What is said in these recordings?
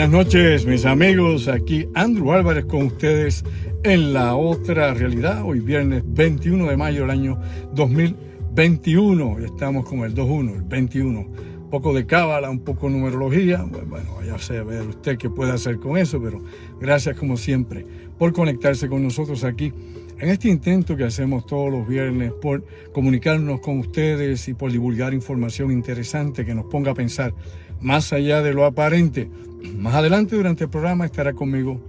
Buenas noches, mis amigos. Aquí Andrew Álvarez con ustedes en La Otra Realidad. Hoy viernes 21 de mayo del año 2021. Estamos con el 2-1, el 21. Un poco de cábala, un poco de numerología. Bueno, ya sé ver usted qué puede hacer con eso, pero gracias como siempre por conectarse con nosotros aquí en este intento que hacemos todos los viernes por comunicarnos con ustedes y por divulgar información interesante que nos ponga a pensar más allá de lo aparente. Más adelante durante el programa estará conmigo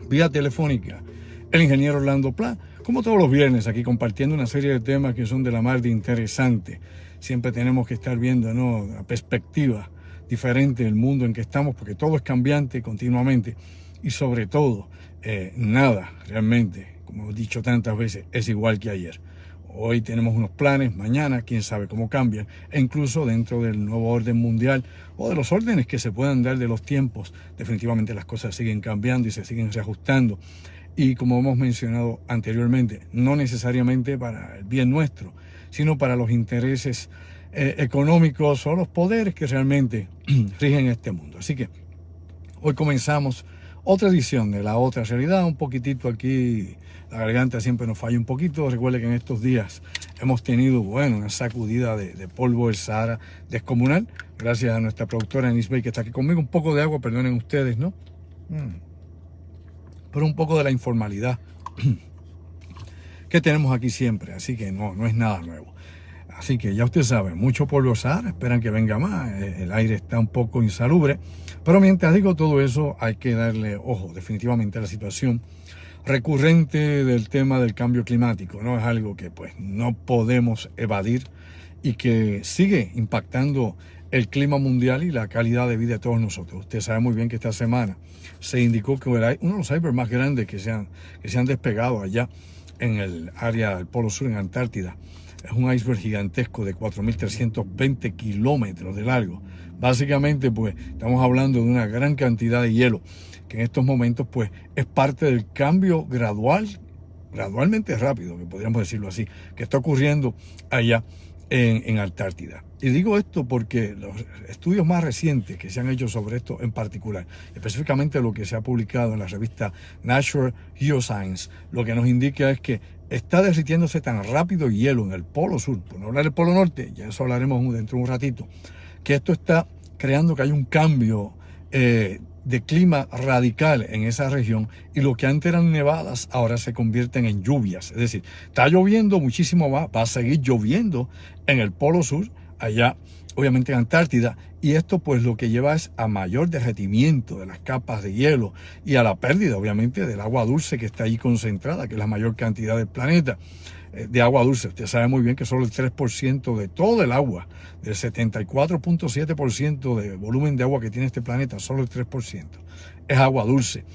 vía telefónica el ingeniero Orlando Pla, como todos los viernes aquí compartiendo una serie de temas que son de la mar de interesante. Siempre tenemos que estar viendo, ¿no?, la perspectiva diferente del mundo en que estamos, porque todo es cambiante continuamente y sobre todo nada realmente, como hemos dicho tantas veces, es igual que ayer. Hoy tenemos unos planes, mañana quién sabe cómo cambian, e incluso dentro del nuevo orden mundial o de los órdenes que se puedan dar de los tiempos, definitivamente las cosas siguen cambiando y se siguen reajustando. Y como hemos mencionado anteriormente, no necesariamente para el bien nuestro, sino para los intereses económicos o los poderes que realmente rigen este mundo. Así que hoy comenzamos otra edición de La Otra Realidad. Un poquitito aquí, la garganta siempre nos falla un poquito. Recuerde que en estos días hemos tenido, una sacudida de polvo del Sahara descomunal. Gracias a nuestra productora Anis Bay, que está aquí conmigo. Un poco de agua, perdonen ustedes, ¿no? Pero un poco de la informalidad que tenemos aquí siempre. Así que no es nada nuevo. Así que ya usted sabe, mucho polvo Sahara, esperan que venga más, el aire está un poco insalubre, pero mientras digo todo eso hay que darle ojo definitivamente a la situación recurrente del tema del cambio climático, ¿no? Es algo que pues no podemos evadir y que sigue impactando el clima mundial y la calidad de vida de todos nosotros. Usted sabe muy bien que esta semana se indicó que uno de los icebergs más grandes que se han despegado allá en el área del Polo Sur, en Antártida. Es un iceberg gigantesco de 4.320 kilómetros de largo. Básicamente, pues, estamos hablando de una gran cantidad de hielo que en estos momentos, pues, es parte del cambio gradualmente rápido, que podríamos decirlo así, que está ocurriendo allá en Antártida. Y digo esto porque los estudios más recientes que se han hecho sobre esto en particular, específicamente lo que se ha publicado en la revista Nature Geoscience, lo que nos indica es que está derritiéndose tan rápido hielo en el Polo Sur, por no hablar del Polo Norte, ya eso hablaremos dentro de un ratito, que esto está creando que hay un cambio de clima radical en esa región, y lo que antes eran nevadas ahora se convierten en lluvias. Es decir, está lloviendo muchísimo más, va a seguir lloviendo en el Polo Sur, allá obviamente en Antártida, y esto pues lo que lleva es a mayor derretimiento de las capas de hielo y a la pérdida obviamente del agua dulce que está ahí concentrada, que es la mayor cantidad del planeta de agua dulce. Usted sabe muy bien que solo el 3% de todo el agua, del 74.7% de volumen de agua que tiene este planeta, solo el 3% es agua dulce.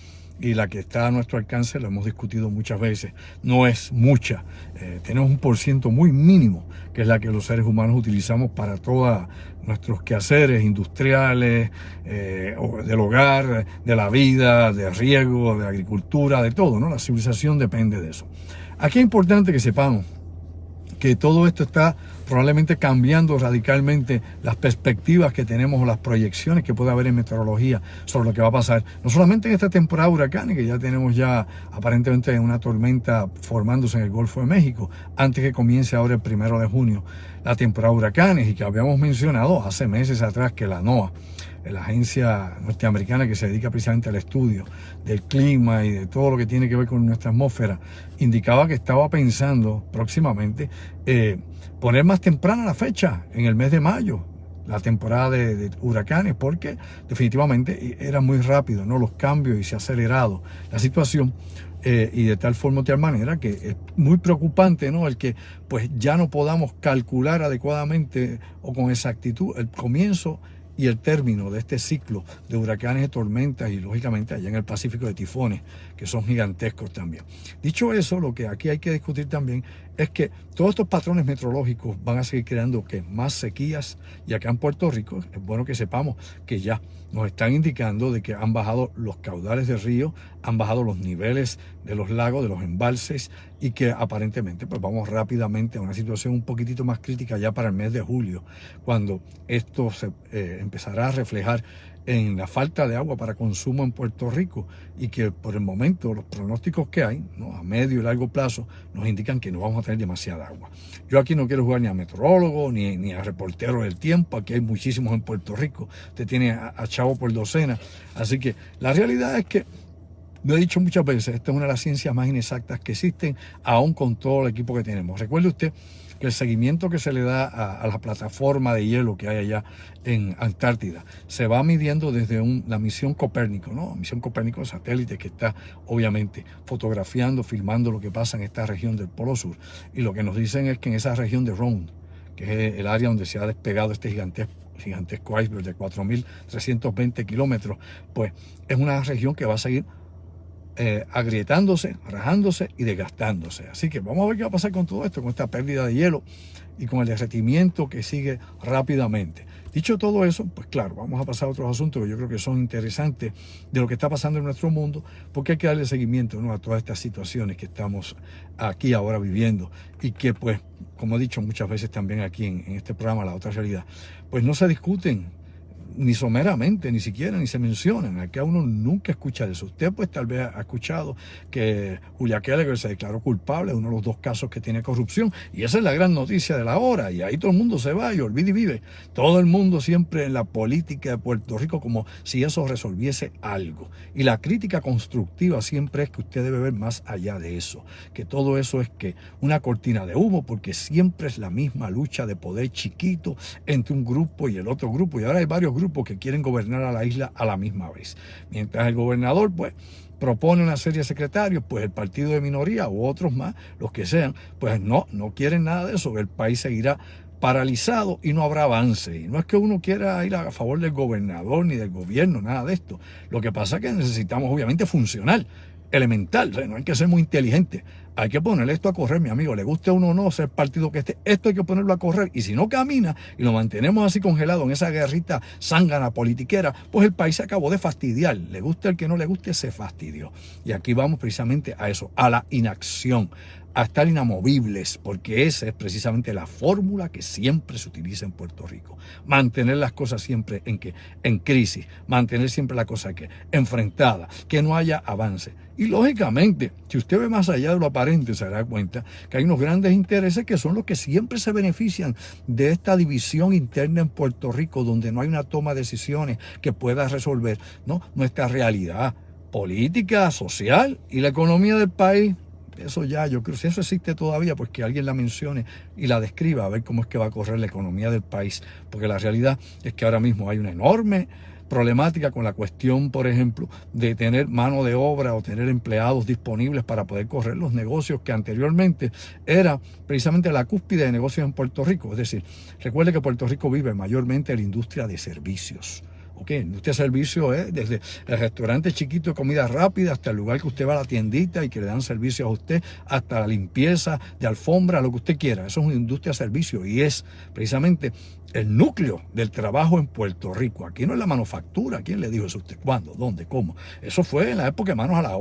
Y la que está a nuestro alcance, lo hemos discutido muchas veces, no es mucha. Tenemos un % muy mínimo, que es la que los seres humanos utilizamos para todos nuestros quehaceres industriales, del hogar, de la vida, de riego, de agricultura, de todo, ¿no? La civilización depende de eso. Aquí es importante que sepamos que todo esto está probablemente cambiando radicalmente las perspectivas que tenemos o las proyecciones que puede haber en meteorología sobre lo que va a pasar, no solamente en esta temporada de huracanes, que ya tenemos aparentemente una tormenta formándose en el Golfo de México, antes que comience ahora el 1 de junio la temporada de huracanes, y que habíamos mencionado hace meses atrás que la NOAA, la agencia norteamericana que se dedica precisamente al estudio del clima y de todo lo que tiene que ver con nuestra atmósfera, indicaba que estaba pensando próximamente poner más temprana la fecha, en el mes de mayo, la temporada de huracanes, porque definitivamente era muy rápido, ¿no?, los cambios, y se ha acelerado la situación, y de tal forma o tal manera que es muy preocupante, ¿no?, el que pues ya no podamos calcular adecuadamente o con exactitud el comienzo y el término de este ciclo de huracanes, de tormentas y lógicamente allá en el Pacífico de tifones, que son gigantescos también. Dicho eso, lo que aquí hay que discutir también es que todos estos patrones meteorológicos van a seguir creando más sequías, y acá en Puerto Rico es bueno que sepamos que ya nos están indicando de que han bajado los caudales de río, han bajado los niveles de los lagos, de los embalses, y que aparentemente pues vamos rápidamente a una situación un poquitito más crítica ya para el mes de julio, cuando esto se empezará a reflejar en la falta de agua para consumo en Puerto Rico y que por el momento los pronósticos que hay, ¿no?, a medio y largo plazo nos indican que no vamos a tener demasiada agua. Yo aquí no quiero jugar ni a meteorólogo ni a reportero del tiempo, aquí hay muchísimos en Puerto Rico, usted tiene a chavo por docena, así que la realidad es que, lo he dicho muchas veces, esta es una de las ciencias más inexactas que existen, aún con todo el equipo que tenemos. Recuerde usted que el seguimiento que se le da a la plataforma de hielo que hay allá en Antártida se va midiendo desde la misión Copérnico, ¿no? Misión Copérnico, satélite que está obviamente fotografiando, filmando lo que pasa en esta región del Polo Sur. Y lo que nos dicen es que en esa región de Round, que es el área donde se ha despegado este gigantesco iceberg de 4.320 kilómetros, pues es una región que va a seguir agrietándose, rajándose y desgastándose. Así que vamos a ver qué va a pasar con todo esto, con esta pérdida de hielo y con el derretimiento que sigue rápidamente. Dicho todo eso, pues claro, vamos a pasar a otros asuntos que yo creo que son interesantes de lo que está pasando en nuestro mundo, porque hay que darle seguimiento, ¿no?, a todas estas situaciones que estamos aquí ahora viviendo y que, pues, como he dicho muchas veces también aquí en este programa, La Otra Realidad, pues no se discuten ni someramente, ni siquiera, ni se mencionan. Acá uno nunca escucha de eso. Usted pues tal vez ha escuchado que Julia Keller se declaró culpable de uno de los 2 casos que tiene corrupción, y esa es la gran noticia de la hora, y ahí todo el mundo se va y olvida y vive. Todo el mundo siempre en la política de Puerto Rico como si eso resolviese algo. Y la crítica constructiva siempre es que usted debe ver más allá de eso, que todo eso es que una cortina de humo, porque siempre es la misma lucha de poder chiquito entre un grupo y el otro grupo, y ahora hay varios grupos que quieren gobernar a la isla a la misma vez. Mientras el gobernador pues propone una serie de secretarios, pues el partido de minoría u otros más, los que sean, pues no quieren nada de eso. El país seguirá paralizado y no habrá avance. Y no es que uno quiera ir a favor del gobernador ni del gobierno, nada de esto. Lo que pasa es que necesitamos obviamente funcionar, elemental, o sea, no hay que ser muy inteligente. Hay que poner esto a correr, mi amigo, le guste a uno o no, ser partido que esté, esto hay que ponerlo a correr, y si no camina y lo mantenemos así congelado en esa guerrita zángana politiquera, pues el país se acabó de fastidiar, le guste al que no le guste, se fastidió. Y aquí vamos precisamente a eso, a la inacción, a estar inamovibles, porque esa es precisamente la fórmula que siempre se utiliza en Puerto Rico. Mantener las cosas siempre en crisis, mantener siempre la cosa enfrentada, que no haya avance. Y lógicamente, si usted ve más allá de lo aparente, se dará cuenta que hay unos grandes intereses que son los que siempre se benefician de esta división interna en Puerto Rico, donde no hay una toma de decisiones que pueda resolver, ¿no?, nuestra realidad política, social y la economía del país. Eso ya, yo creo, si eso existe todavía, pues que alguien la mencione y la describa, a ver cómo es que va a correr la economía del país. Porque la realidad es que ahora mismo hay una enorme problemática con la cuestión, por ejemplo, de tener mano de obra o tener empleados disponibles para poder correr los negocios que anteriormente era precisamente la cúspide de negocios en Puerto Rico. Es decir, recuerde que Puerto Rico vive mayormente en la industria de servicios. Este servicio es desde el restaurante chiquito de comida rápida hasta el lugar que usted va a la tiendita y que le dan servicio a usted, hasta la limpieza de alfombra, lo que usted quiera. Eso es una industria de servicio y es precisamente el núcleo del trabajo en Puerto Rico. Aquí no es la manufactura. ¿Quién le dijo eso a usted? ¿Cuándo? ¿Dónde? ¿Cómo? Eso fue en la época de manos a la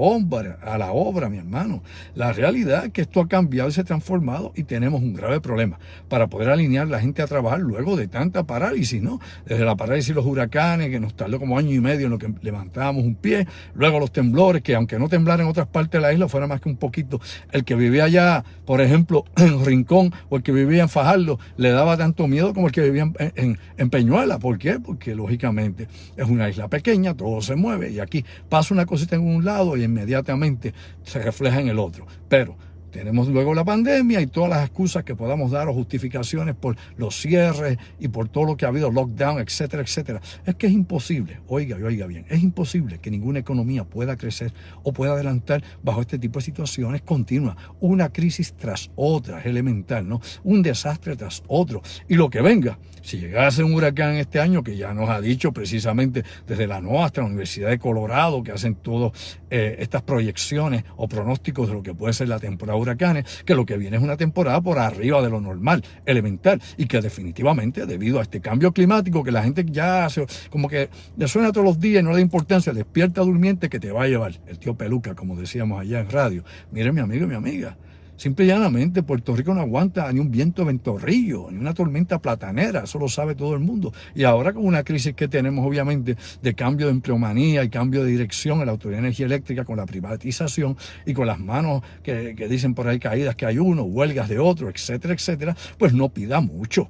obra, mi hermano. La realidad es que esto ha cambiado y se ha transformado y tenemos un grave problema para poder alinear la gente a trabajar luego de tanta parálisis, ¿no? Desde la parálisis de los huracanes, que nos tardó como 1 año y medio en lo que levantábamos un pie, luego los temblores, que aunque no temblara en otras partes de la isla, fuera más que un poquito, el que vivía allá, por ejemplo, en Rincón, o el que vivía en Fajardo, le daba tanto miedo como el que vivía en Peñuela. ¿Por qué? Porque lógicamente es una isla pequeña, todo se mueve, y aquí pasa una cosita en un lado y inmediatamente se refleja en el otro. Pero tenemos luego la pandemia y todas las excusas que podamos dar o justificaciones por los cierres y por todo lo que ha habido, lockdown, etcétera, etcétera. Es que es imposible, oiga bien, es imposible que ninguna economía pueda crecer o pueda adelantar bajo este tipo de situaciones continuas. Una crisis tras otra, es elemental, ¿no? Un desastre tras otro. Y lo que venga, si llegase un huracán este año, que ya nos ha dicho precisamente desde la NOAA hasta la Universidad de Colorado, que hacen todas estas proyecciones o pronósticos de lo que puede ser la temporada de huracanes, que lo que viene es una temporada por arriba de lo normal, elemental, y que definitivamente debido a este cambio climático que la gente ya hace, como que le suena todos los días y no le da importancia, despierta durmiente que te va a llevar el tío Peluca, como decíamos allá en radio. Mire, mi amigo y mi amiga, Simple y llanamente, Puerto Rico no aguanta ni un viento ventorrillo, ni una tormenta platanera, eso lo sabe todo el mundo. Y ahora con una crisis que tenemos, obviamente, de cambio de empleomanía y cambio de dirección en la Autoridad de Energía Eléctrica con la privatización y con las manos que dicen por ahí caídas que hay uno, huelgas de otro, etcétera, etcétera, pues no pida mucho.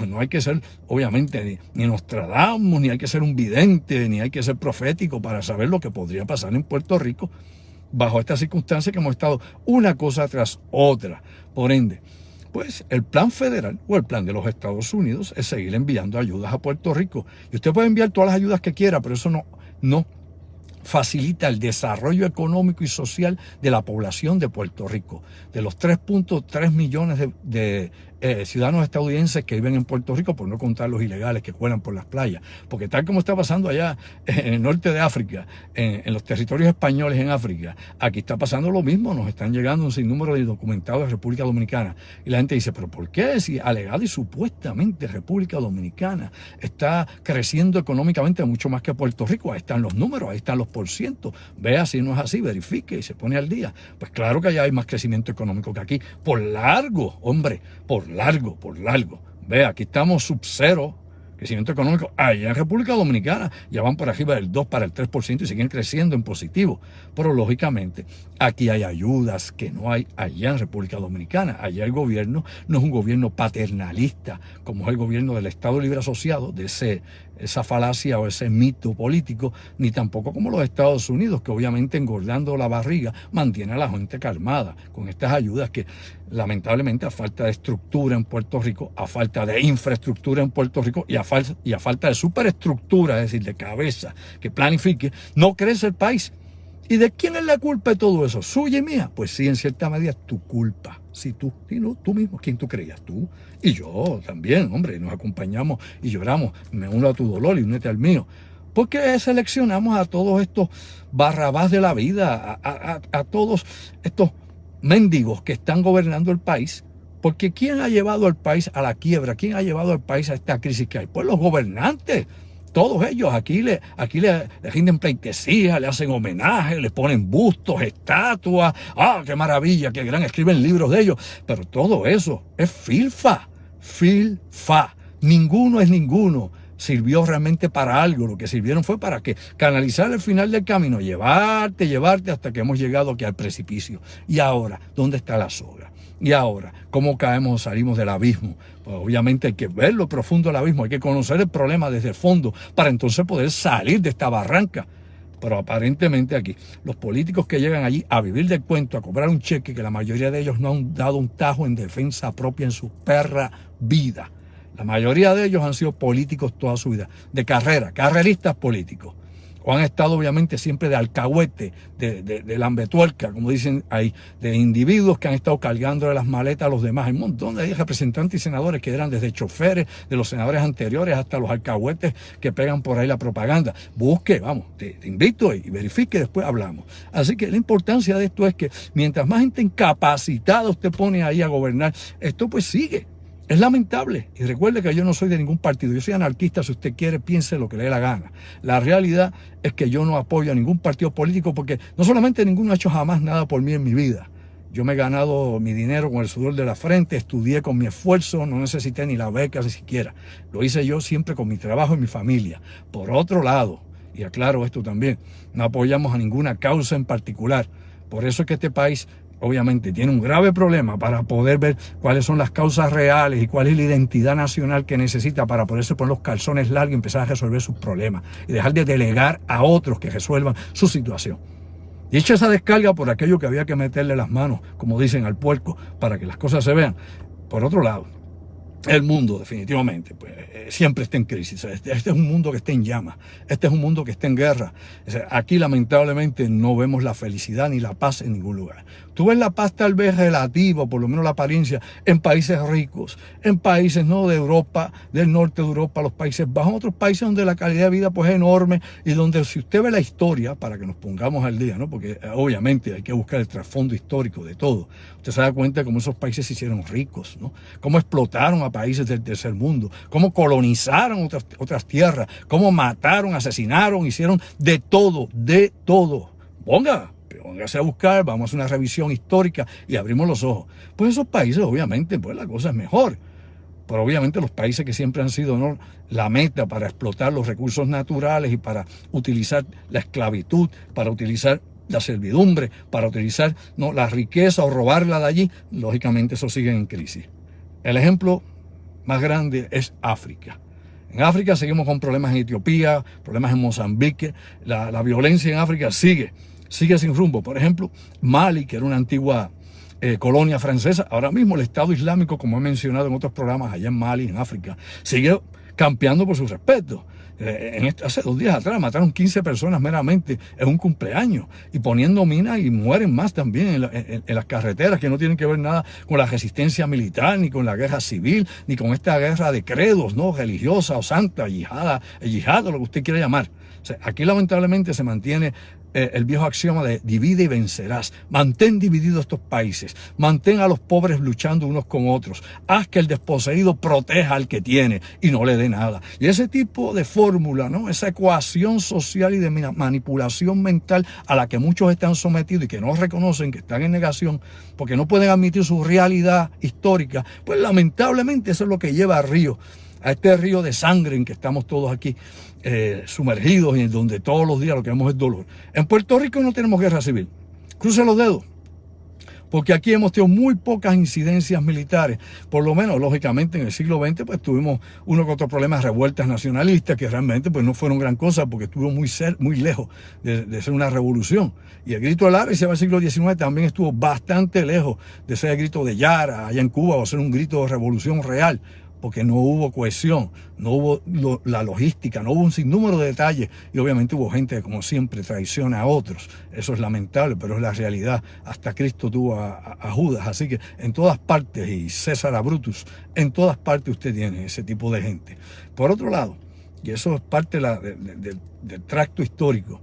No hay que ser, obviamente, ni Nostradamus, ni hay que ser un vidente, ni hay que ser profético para saber lo que podría pasar en Puerto Rico bajo estas circunstancias que hemos estado una cosa tras otra. Por ende, pues el plan federal o el plan de los Estados Unidos es seguir enviando ayudas a Puerto Rico. Y usted puede enviar todas las ayudas que quiera, pero eso no facilita el desarrollo económico y social de la población de Puerto Rico. De los 3.3 millones de ciudadanos estadounidenses que viven en Puerto Rico, por no contar los ilegales que cuelan por las playas. Porque tal como está pasando allá en el norte de África, en los territorios españoles en África, aquí está pasando lo mismo. Nos están llegando un sinnúmero de indocumentados de República Dominicana. Y la gente dice, ¿pero por qué? Si alegado y supuestamente República Dominicana está creciendo económicamente mucho más que Puerto Rico. Ahí están los números, ahí están los porcientos. Vea si no es así, verifique y se pone al día. Pues claro que allá hay más crecimiento económico que aquí. Por largo, hombre, por largo. Vea, aquí estamos sub-cero, crecimiento económico. Allá en República Dominicana ya van por arriba del 2 para el 3% y siguen creciendo en positivo. Pero lógicamente aquí hay ayudas que no hay allá en República Dominicana. Allá el gobierno no es un gobierno paternalista como es el gobierno del Estado Libre Asociado, de esa falacia o ese mito político, ni tampoco como los Estados Unidos, que obviamente engordando la barriga mantiene a la gente calmada con estas ayudas que lamentablemente a falta de estructura en Puerto Rico, a falta de infraestructura en Puerto Rico y a falta de superestructura, es decir, de cabeza que planifique, no crece el país. ¿Y de quién es la culpa de todo eso? ¿Suya y mía? Pues sí, en cierta medida es tu culpa. Si tú, si no, tú mismo, ¿quién tú creías? Tú y yo también, hombre, nos acompañamos y lloramos. Me uno a tu dolor y únete al mío. Porque seleccionamos a todos estos barrabás de la vida, a todos estos mendigos que están gobernando el país. Porque ¿quién ha llevado al país a la quiebra? ¿Quién ha llevado al país a esta crisis que hay? Pues los gobernantes. Todos ellos aquí le rinden pleitesía, le hacen homenaje, le ponen bustos, estatuas. ¡Ah, qué maravilla, qué gran! Escriben libros de ellos. Pero todo eso es filfa. Ninguno es ninguno. Sirvió realmente para algo. Lo que sirvieron fue para que canalizar el final del camino, llevarte hasta que hemos llegado aquí al precipicio. Y ahora, ¿dónde está la soga? Y ahora, ¿cómo caemos o salimos del abismo? Pues obviamente hay que ver lo profundo del abismo, hay que conocer el problema desde el fondo para entonces poder salir de esta barranca. Pero aparentemente aquí, los políticos que llegan allí a vivir del cuento, a cobrar un cheque, que la mayoría de ellos no han dado un tajo en defensa propia en su perra vida. La mayoría de ellos han sido políticos toda su vida, de carrera, carreristas políticos. O han estado obviamente siempre de alcahuete, de lambetuerca, como dicen ahí, de individuos que han estado cargándole las maletas a los demás. Hay un montón de representantes y senadores que eran desde choferes de los senadores anteriores hasta los alcahuetes que pegan por ahí la propaganda. Busque, vamos, te invito y verifique, después hablamos. Así que la importancia de esto es que mientras más gente incapacitada usted pone ahí a gobernar, esto pues sigue. Es lamentable. Y recuerde que yo no soy de ningún partido. Yo soy anarquista. Si usted quiere, piense lo que le dé la gana. La realidad es que yo no apoyo a ningún partido político porque no solamente ninguno ha hecho jamás nada por mí en mi vida. Yo me he ganado mi dinero con el sudor de la frente, estudié con mi esfuerzo, no necesité ni la beca ni siquiera. Lo hice yo siempre con mi trabajo y mi familia. Por otro lado, y aclaro esto también, no apoyamos a ninguna causa en particular. Por eso es que este país obviamente tiene un grave problema para poder ver cuáles son las causas reales y cuál es la identidad nacional que necesita para poderse poner los calzones largos y empezar a resolver sus problemas y dejar de delegar a otros que resuelvan su situación. Y hecha esa descarga por aquello que había que meterle las manos, como dicen, al puerco para que las cosas se vean. Por otro lado, el mundo definitivamente pues, siempre está en crisis. Este es un mundo que está en llamas. Este es un mundo que está en guerra. Aquí lamentablemente no vemos la felicidad ni la paz en ningún lugar. Tú ves la paz tal vez relativa, por lo menos la apariencia, en países ricos, en países no de Europa, del norte de Europa, los Países Bajos, otros países donde la calidad de vida pues es enorme y donde si usted ve la historia, para que nos pongamos al día, ¿no? Porque obviamente hay que buscar el trasfondo histórico de todo. Usted se da cuenta de cómo esos países se hicieron ricos, ¿no? Cómo explotaron a países del tercer mundo, cómo colonizaron otras tierras, cómo mataron, asesinaron, hicieron de todo, de todo. Ponga, póngase a buscar, vamos a hacer una revisión histórica y abrimos los ojos. Pues esos países, obviamente, pues la cosa es mejor. Pero obviamente los países que siempre han sido, ¿no?, la meta para explotar los recursos naturales y para utilizar la esclavitud, para utilizar la servidumbre, para utilizar, ¿no?, la riqueza o robarla de allí, lógicamente eso sigue en crisis. El ejemplo más grande es África. En África seguimos con problemas en Etiopía, problemas en Mozambique. La violencia en África sigue sin rumbo. Por ejemplo, Mali, que era una antigua colonia francesa, ahora mismo el Estado Islámico, como he mencionado en otros programas allá en Mali, en África, sigue campeando por su respeto. Hace 2 días atrás mataron 15 personas meramente en un cumpleaños y poniendo minas, y mueren más también en las carreteras, que no tienen que ver nada con la resistencia militar, ni con la guerra civil, ni con esta guerra de credos, ¿no?, religiosa o santa, yihad, o lo que usted quiera llamar. O sea, aquí lamentablemente se mantiene el viejo axioma de divide y vencerás. Mantén divididos estos países, mantén a los pobres luchando unos con otros, haz que el desposeído proteja al que tiene y no le dé nada. Y ese tipo de fórmula, ¿no?, esa ecuación social y de manipulación mental a la que muchos están sometidos y que no reconocen, que están en negación porque no pueden admitir su realidad histórica, pues lamentablemente eso es lo que lleva a este río de sangre en que estamos todos aquí sumergidos, y en donde todos los días lo que vemos es dolor. En Puerto Rico no tenemos guerra civil. Cruce los dedos, porque aquí hemos tenido muy pocas incidencias militares. Por lo menos, lógicamente, en el siglo XX pues tuvimos uno que otro problema de revueltas nacionalistas que realmente pues no fueron gran cosa porque estuvo muy lejos de ser una revolución. Y el grito del Árabe, el siglo XIX, también estuvo bastante lejos de ser el grito de Yara allá en Cuba o ser un grito de revolución real, porque no hubo cohesión, no hubo la logística, no hubo un sinnúmero de detalles, y obviamente hubo gente que, como siempre, traiciona a otros. Eso es lamentable, pero es la realidad. Hasta Cristo tuvo a Judas, así que en todas partes, y César a Brutus, en todas partes usted tiene ese tipo de gente. Por otro lado, y eso es parte del tracto histórico,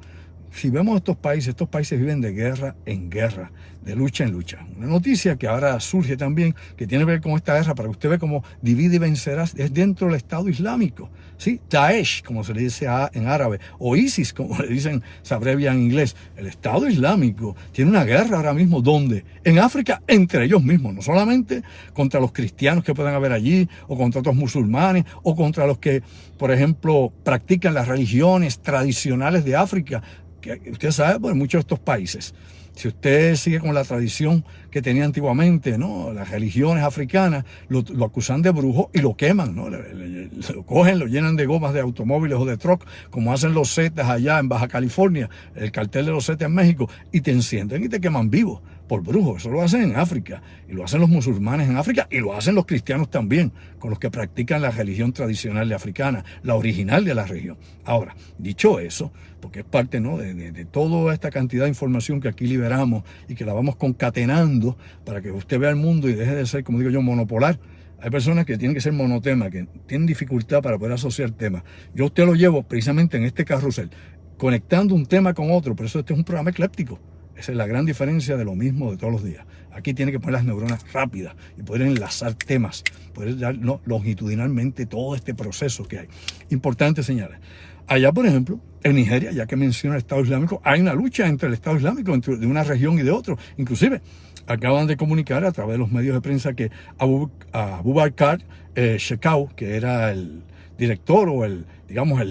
si vemos estos países viven de guerra en guerra, de lucha en lucha. Una noticia que ahora surge también, que tiene que ver con esta guerra, para que usted vea cómo divide y vencerás, es dentro del Estado Islámico. ¿Sí? Daesh, como se le dice en árabe, o ISIS, como le dicen, se abrevia en inglés. El Estado Islámico tiene una guerra ahora mismo, ¿dónde? En África, entre ellos mismos, no solamente contra los cristianos que puedan haber allí, o contra otros musulmanes, o contra los que, por ejemplo, practican las religiones tradicionales de África, que usted sabe, pues muchos de estos países, si usted sigue con la tradición que tenía antiguamente, ¿no?, las religiones africanas, lo acusan de brujo y lo queman, ¿no? Lo cogen, lo llenan de gomas de automóviles o de truck, como hacen los Zetas allá en Baja California, el cartel de los Zetas en México, y te encienden y te queman vivo por brujo. Eso lo hacen en África, y lo hacen los musulmanes en África, y lo hacen los cristianos también, con los que practican la religión tradicional de africana, la original de la región. Ahora, dicho eso, porque es parte, ¿no?, de toda esta cantidad de información que aquí liberamos y que la vamos concatenando para que usted vea el mundo y deje de ser, como digo yo, monopolar. Hay personas que tienen que ser monotema, que tienen dificultad para poder asociar temas. Yo a usted lo llevo precisamente en este carrusel, conectando un tema con otro. Por eso este es un programa ecléptico. Esa es la gran diferencia de lo mismo de todos los días. Aquí tiene que poner las neuronas rápidas y poder enlazar temas, poder dar longitudinalmente todo este proceso que hay. Importante señalar. Allá, por ejemplo, en Nigeria, ya que menciona el Estado Islámico, hay una lucha entre el Estado Islámico, entre de una región y de otro. Inclusive, acaban de comunicar a través de los medios de prensa que Abubakar Shekau, que era el director o el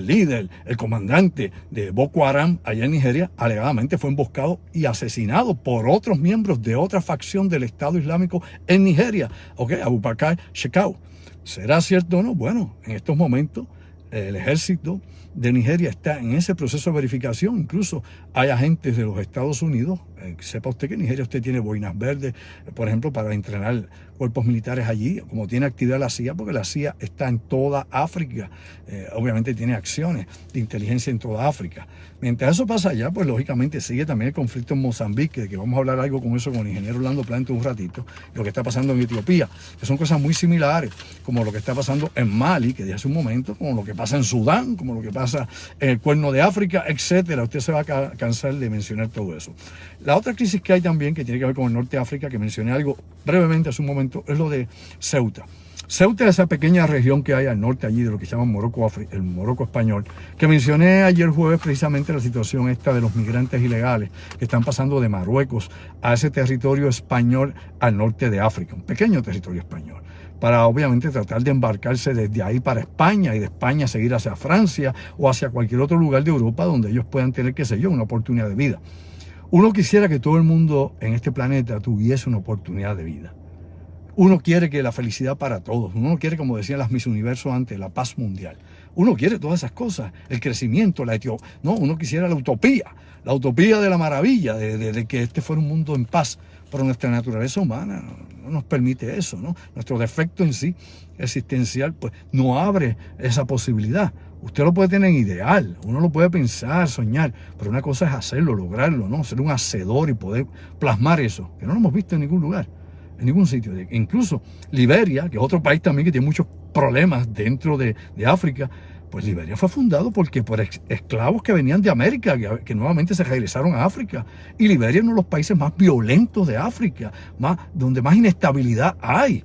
líder, el comandante de Boko Haram allá en Nigeria, alegadamente fue emboscado y asesinado por otros miembros de otra facción del Estado Islámico en Nigeria. Abubakar Shekau. ¿Será cierto o no? Bueno, en estos momentos el ejército de Nigeria está en ese proceso de verificación. Incluso hay agentes de los Estados Unidos. Sepa usted que en Nigeria usted tiene boinas verdes, por ejemplo, para entrenar cuerpos militares allí, como tiene actividad la CIA, porque la CIA está en toda África. Obviamente tiene acciones de inteligencia en toda África. Mientras eso pasa allá, pues lógicamente sigue también el conflicto en Mozambique, de que vamos a hablar algo con eso con el ingeniero Orlando Plante un ratito, lo que está pasando en Etiopía, que son cosas muy similares, como lo que está pasando en Mali, que dije hace un momento, como lo que pasa en Sudán, como lo que pasa en el Cuerno de África, etcétera. Usted se va a cansar de mencionar todo eso. La otra crisis que hay también, que tiene que ver con el norte de África, que mencioné algo brevemente hace un momento, es lo de Ceuta. Ceuta es esa pequeña región que hay al norte allí de lo que se llama Morocco, el Morocco español, que mencioné ayer jueves precisamente la situación esta de los migrantes ilegales que están pasando de Marruecos a ese territorio español al norte de África, un pequeño territorio español, para obviamente tratar de embarcarse desde ahí para España y de España seguir hacia Francia o hacia cualquier otro lugar de Europa donde ellos puedan tener, qué sé yo, una oportunidad de vida. Uno quisiera que todo el mundo en este planeta tuviese una oportunidad de vida. Uno quiere que la felicidad para todos. Uno quiere, como decían las Miss Universo antes, la paz mundial. Uno quiere todas esas cosas, el crecimiento, no, uno quisiera la utopía de la maravilla, de que este fuera un mundo en paz. Pero nuestra naturaleza humana no nos permite eso, ¿no? Nuestro defecto en sí, existencial, pues no abre esa posibilidad. Usted lo puede tener ideal, uno lo puede pensar, soñar, pero una cosa es hacerlo, lograrlo, ¿no? Ser un hacedor y poder plasmar eso, que no lo hemos visto en ningún lugar. En ningún sitio. Incluso Liberia, que es otro país también que tiene muchos problemas dentro de África, pues Liberia fue fundado por esclavos que venían de América, que nuevamente se regresaron a África. Y Liberia es uno de los países más violentos de África, donde más inestabilidad hay,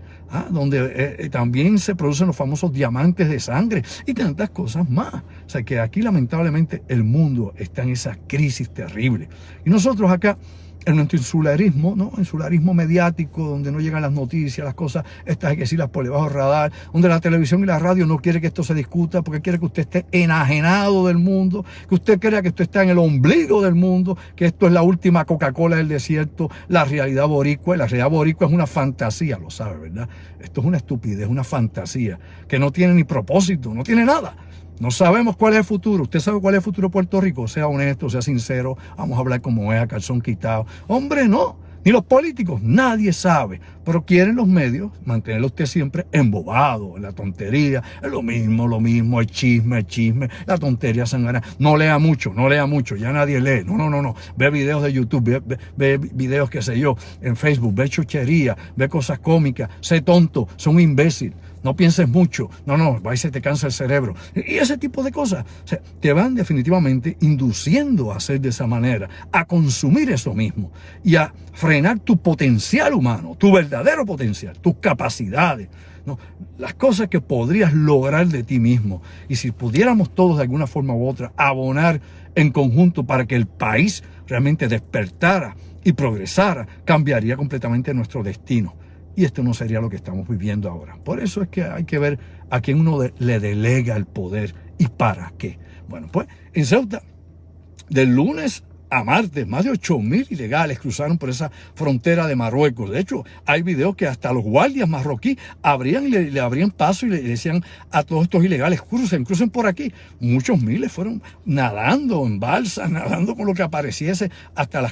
donde también se producen los famosos diamantes de sangre y tantas cosas más. O sea que aquí lamentablemente el mundo está en esa crisis terrible. Y nosotros acá, en nuestro insularismo, ¿no? Insularismo mediático, donde no llegan las noticias, las cosas, estas hay que decirlas por debajo del radar, donde la televisión y la radio no quiere que esto se discuta porque quiere que usted esté enajenado del mundo, que usted crea que usted está en el ombligo del mundo, que esto es la última Coca-Cola del desierto, la realidad boricua. Y la realidad boricua es una fantasía, lo sabe, ¿verdad? Esto es una estupidez, una fantasía que no tiene ni propósito, no tiene nada. No sabemos cuál es el futuro. ¿Usted sabe cuál es el futuro de Puerto Rico? Sea honesto, sea sincero. Vamos a hablar como es, a calzón quitado. Hombre, no. Ni los políticos. Nadie sabe. Pero quieren los medios mantenerlo usted siempre embobado, en la tontería. Es lo mismo. El chisme. La tontería sangrana. No lea mucho. Ya nadie lee. No. Ve videos de YouTube. Ve videos, qué sé yo, en Facebook. Ve chuchería. Ve cosas cómicas. Sé tonto. Sé un imbécil. No pienses mucho, va y se te cansa el cerebro. Y ese tipo de cosas, o sea, te van definitivamente induciendo a hacer de esa manera, a consumir eso mismo y a frenar tu potencial humano, tu verdadero potencial, tus capacidades, ¿no? Las cosas que podrías lograr de ti mismo. Y si pudiéramos todos de alguna forma u otra abonar en conjunto para que el país realmente despertara y progresara, cambiaría completamente nuestro destino. Y esto no sería lo que estamos viviendo ahora. Por eso es que hay que ver a quién uno le delega el poder y para qué. Bueno, pues en Ceuta, del lunes a martes, más de 8.000 ilegales cruzaron por esa frontera de Marruecos. De hecho, hay videos que hasta los guardias marroquíes abrían y le abrían paso y le decían a todos estos ilegales, crucen por aquí. Muchos miles fueron nadando en balsas, nadando con lo que apareciese hasta la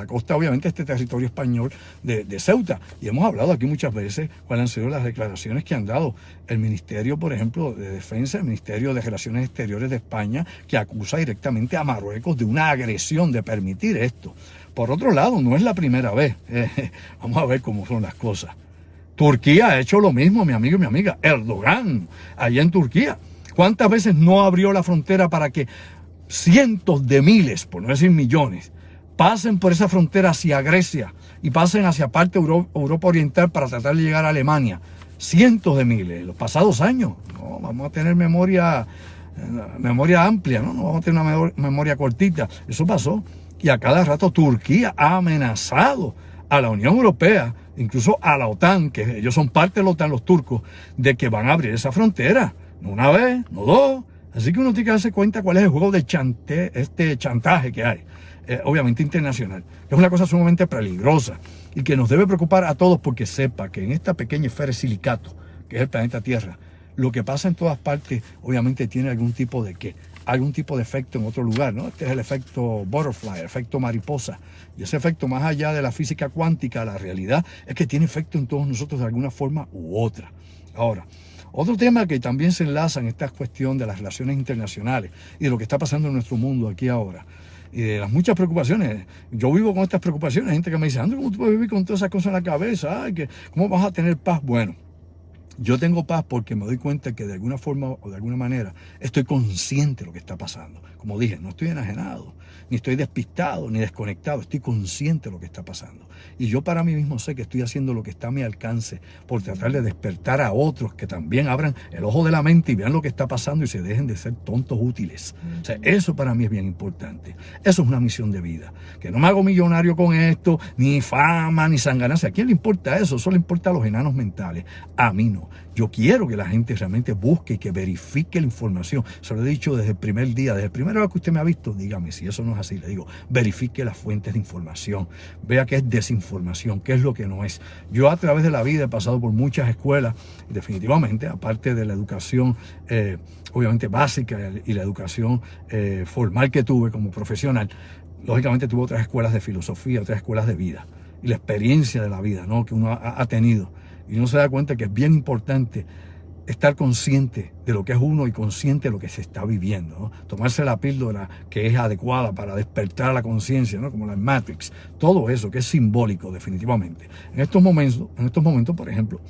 costa, obviamente, este territorio español de Ceuta. Y hemos hablado aquí muchas veces cuáles han sido las declaraciones que han dado el Ministerio, por ejemplo, de Defensa, el Ministerio de Relaciones Exteriores de España, que acusa directamente a Marruecos de una agresión, de permitir esto. Por otro lado, no es la primera vez. Vamos a ver cómo son las cosas. Turquía ha hecho lo mismo, mi amigo y mi amiga. Erdogan, allá en Turquía. ¿Cuántas veces no abrió la frontera para que cientos de miles, por no decir millones, pasen por esa frontera hacia Grecia y pasen hacia parte de Europa Oriental para tratar de llegar a Alemania? Cientos de miles, en los pasados años. No, vamos a tener memoria amplia, no vamos a tener una memoria cortita. Eso pasó. Y a cada rato Turquía ha amenazado a la Unión Europea, incluso a la OTAN, que ellos son parte de la OTAN, los turcos, de que van a abrir esa frontera. No una vez, no dos. Así que uno tiene que darse cuenta cuál es el juego de chantaje que hay, obviamente internacional. Es una cosa sumamente peligrosa y que nos debe preocupar a todos, porque sepa que en esta pequeña esfera de silicato, que es el planeta Tierra, lo que pasa en todas partes obviamente tiene algún tipo de efecto en otro lugar, ¿no? Este es el efecto butterfly, el efecto mariposa. Y ese efecto, más allá de la física cuántica, la realidad es que tiene efecto en todos nosotros de alguna forma u otra. Ahora, otro tema que también se enlaza en esta cuestión de las relaciones internacionales y de lo que está pasando en nuestro mundo aquí ahora, y de las muchas preocupaciones. Yo vivo con estas preocupaciones. Hay gente que me dice, Andrew, ¿cómo tú puedes vivir con todas esas cosas en la cabeza? Ay, ¿cómo vas a tener paz? Bueno, Yo tengo paz porque me doy cuenta que de alguna forma o de alguna manera estoy consciente de lo que está pasando. Como dije, no estoy enajenado, ni estoy despistado, ni desconectado. Estoy consciente de lo que está pasando. Y yo para mí mismo sé que estoy haciendo lo que está a mi alcance por tratar de despertar a otros que también abran el ojo de la mente y vean lo que está pasando y se dejen de ser tontos útiles. O sea, eso para mí es bien importante. Eso es una misión de vida. Que no me hago millonario con esto, ni fama, ni sanganancia. ¿A quién le importa eso? Eso le importa a los enanos mentales. A mí no. Yo quiero que la gente realmente busque y que verifique la información. Se lo he dicho desde el primer día, desde el primer día que usted me ha visto, dígame si eso no es así. Le digo, verifique las fuentes de información. Vea qué es desinformación, qué es lo que no es. Yo a través de la vida he pasado por muchas escuelas, y definitivamente, aparte de la educación obviamente básica y la educación formal que tuve como profesional, lógicamente tuve otras escuelas de filosofía, otras escuelas de vida. Y la experiencia de la vida, ¿no?, que uno ha tenido. Y uno se da cuenta que es bien importante estar consciente de lo que es uno y consciente de lo que se está viviendo, ¿no? Tomarse la píldora que es adecuada para despertar la conciencia, ¿no?, como la Matrix. Todo eso que es simbólico, definitivamente. En estos momentos, por ejemplo,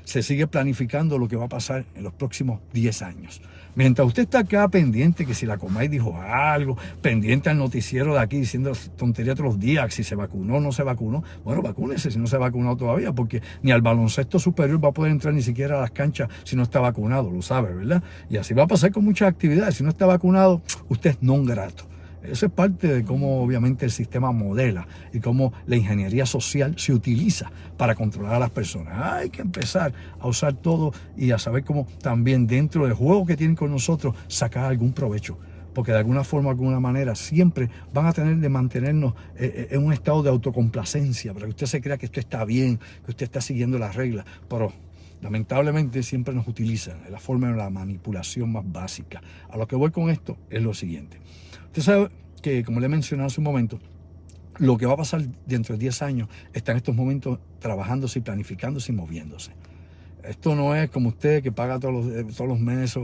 se sigue planificando lo que va a pasar en los próximos 10 años. Mientras usted está acá pendiente que si la Comay dijo algo, pendiente al noticiero de aquí diciendo tonterías todos los días, si se vacunó o no se vacunó, bueno, vacúnese si no se ha vacunado todavía, porque ni al baloncesto superior va a poder entrar ni siquiera a las canchas si no está vacunado, lo sabe, ¿verdad? Y así va a pasar con muchas actividades. Si no está vacunado, usted es non grato. Eso es parte de cómo obviamente el sistema modela y cómo la ingeniería social se utiliza para controlar a las personas. Hay que empezar a usar todo y a saber cómo también dentro del juego que tienen con nosotros sacar algún provecho. Porque de alguna forma, de alguna manera, siempre van a tener de mantenernos en un estado de autocomplacencia, para que usted se crea que esto está bien, que usted está siguiendo las reglas. Pero lamentablemente siempre nos utilizan, es la forma de la manipulación más básica. A lo que voy con esto es lo siguiente. Usted sabe que, como le he mencionado hace un momento, lo que va a pasar dentro de 10 años está en estos momentos trabajándose y planificándose y moviéndose. Esto no es como usted que paga todos los meses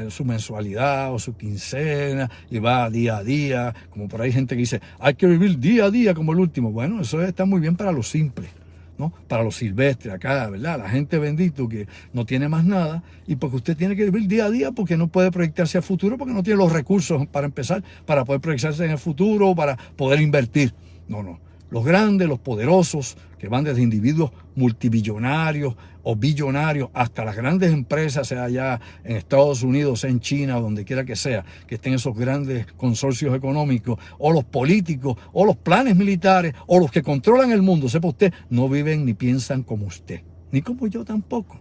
su mensualidad o su quincena y va día a día, como por ahí gente que dice, hay que vivir día a día como el último. Bueno, eso está muy bien para los simples, ¿no? Para los silvestres acá, ¿verdad? La gente bendito que no tiene más nada y porque usted tiene que vivir día a día porque no puede proyectarse al futuro, porque no tiene los recursos para empezar, para poder proyectarse en el futuro, para poder invertir. No. Los grandes, los poderosos, que van desde individuos multimillonarios o billonarios hasta las grandes empresas, sea allá en Estados Unidos, sea en China, o donde quiera que sea, que estén esos grandes consorcios económicos, o los políticos, o los planes militares, o los que controlan el mundo, sepa usted, no viven ni piensan como usted, ni como yo tampoco,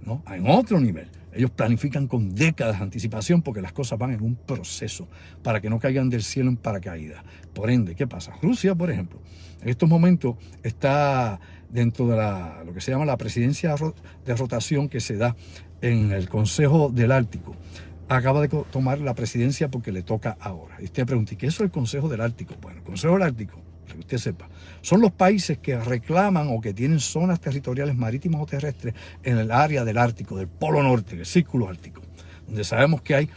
¿no? En otro nivel. Ellos planifican con décadas de anticipación porque las cosas van en un proceso para que no caigan del cielo en paracaídas. Por ende, ¿qué pasa? Rusia, por ejemplo, en estos momentos está dentro de lo que se llama la presidencia de rotación que se da en el Consejo del Ártico. Acaba de tomar la presidencia porque le toca ahora. Y usted pregunta, ¿qué es el Consejo del Ártico? Bueno, el Consejo del Ártico, para que usted sepa, son los países que reclaman o que tienen zonas territoriales marítimas o terrestres en el área del Ártico, del Polo Norte, del Círculo Ártico, donde sabemos que hay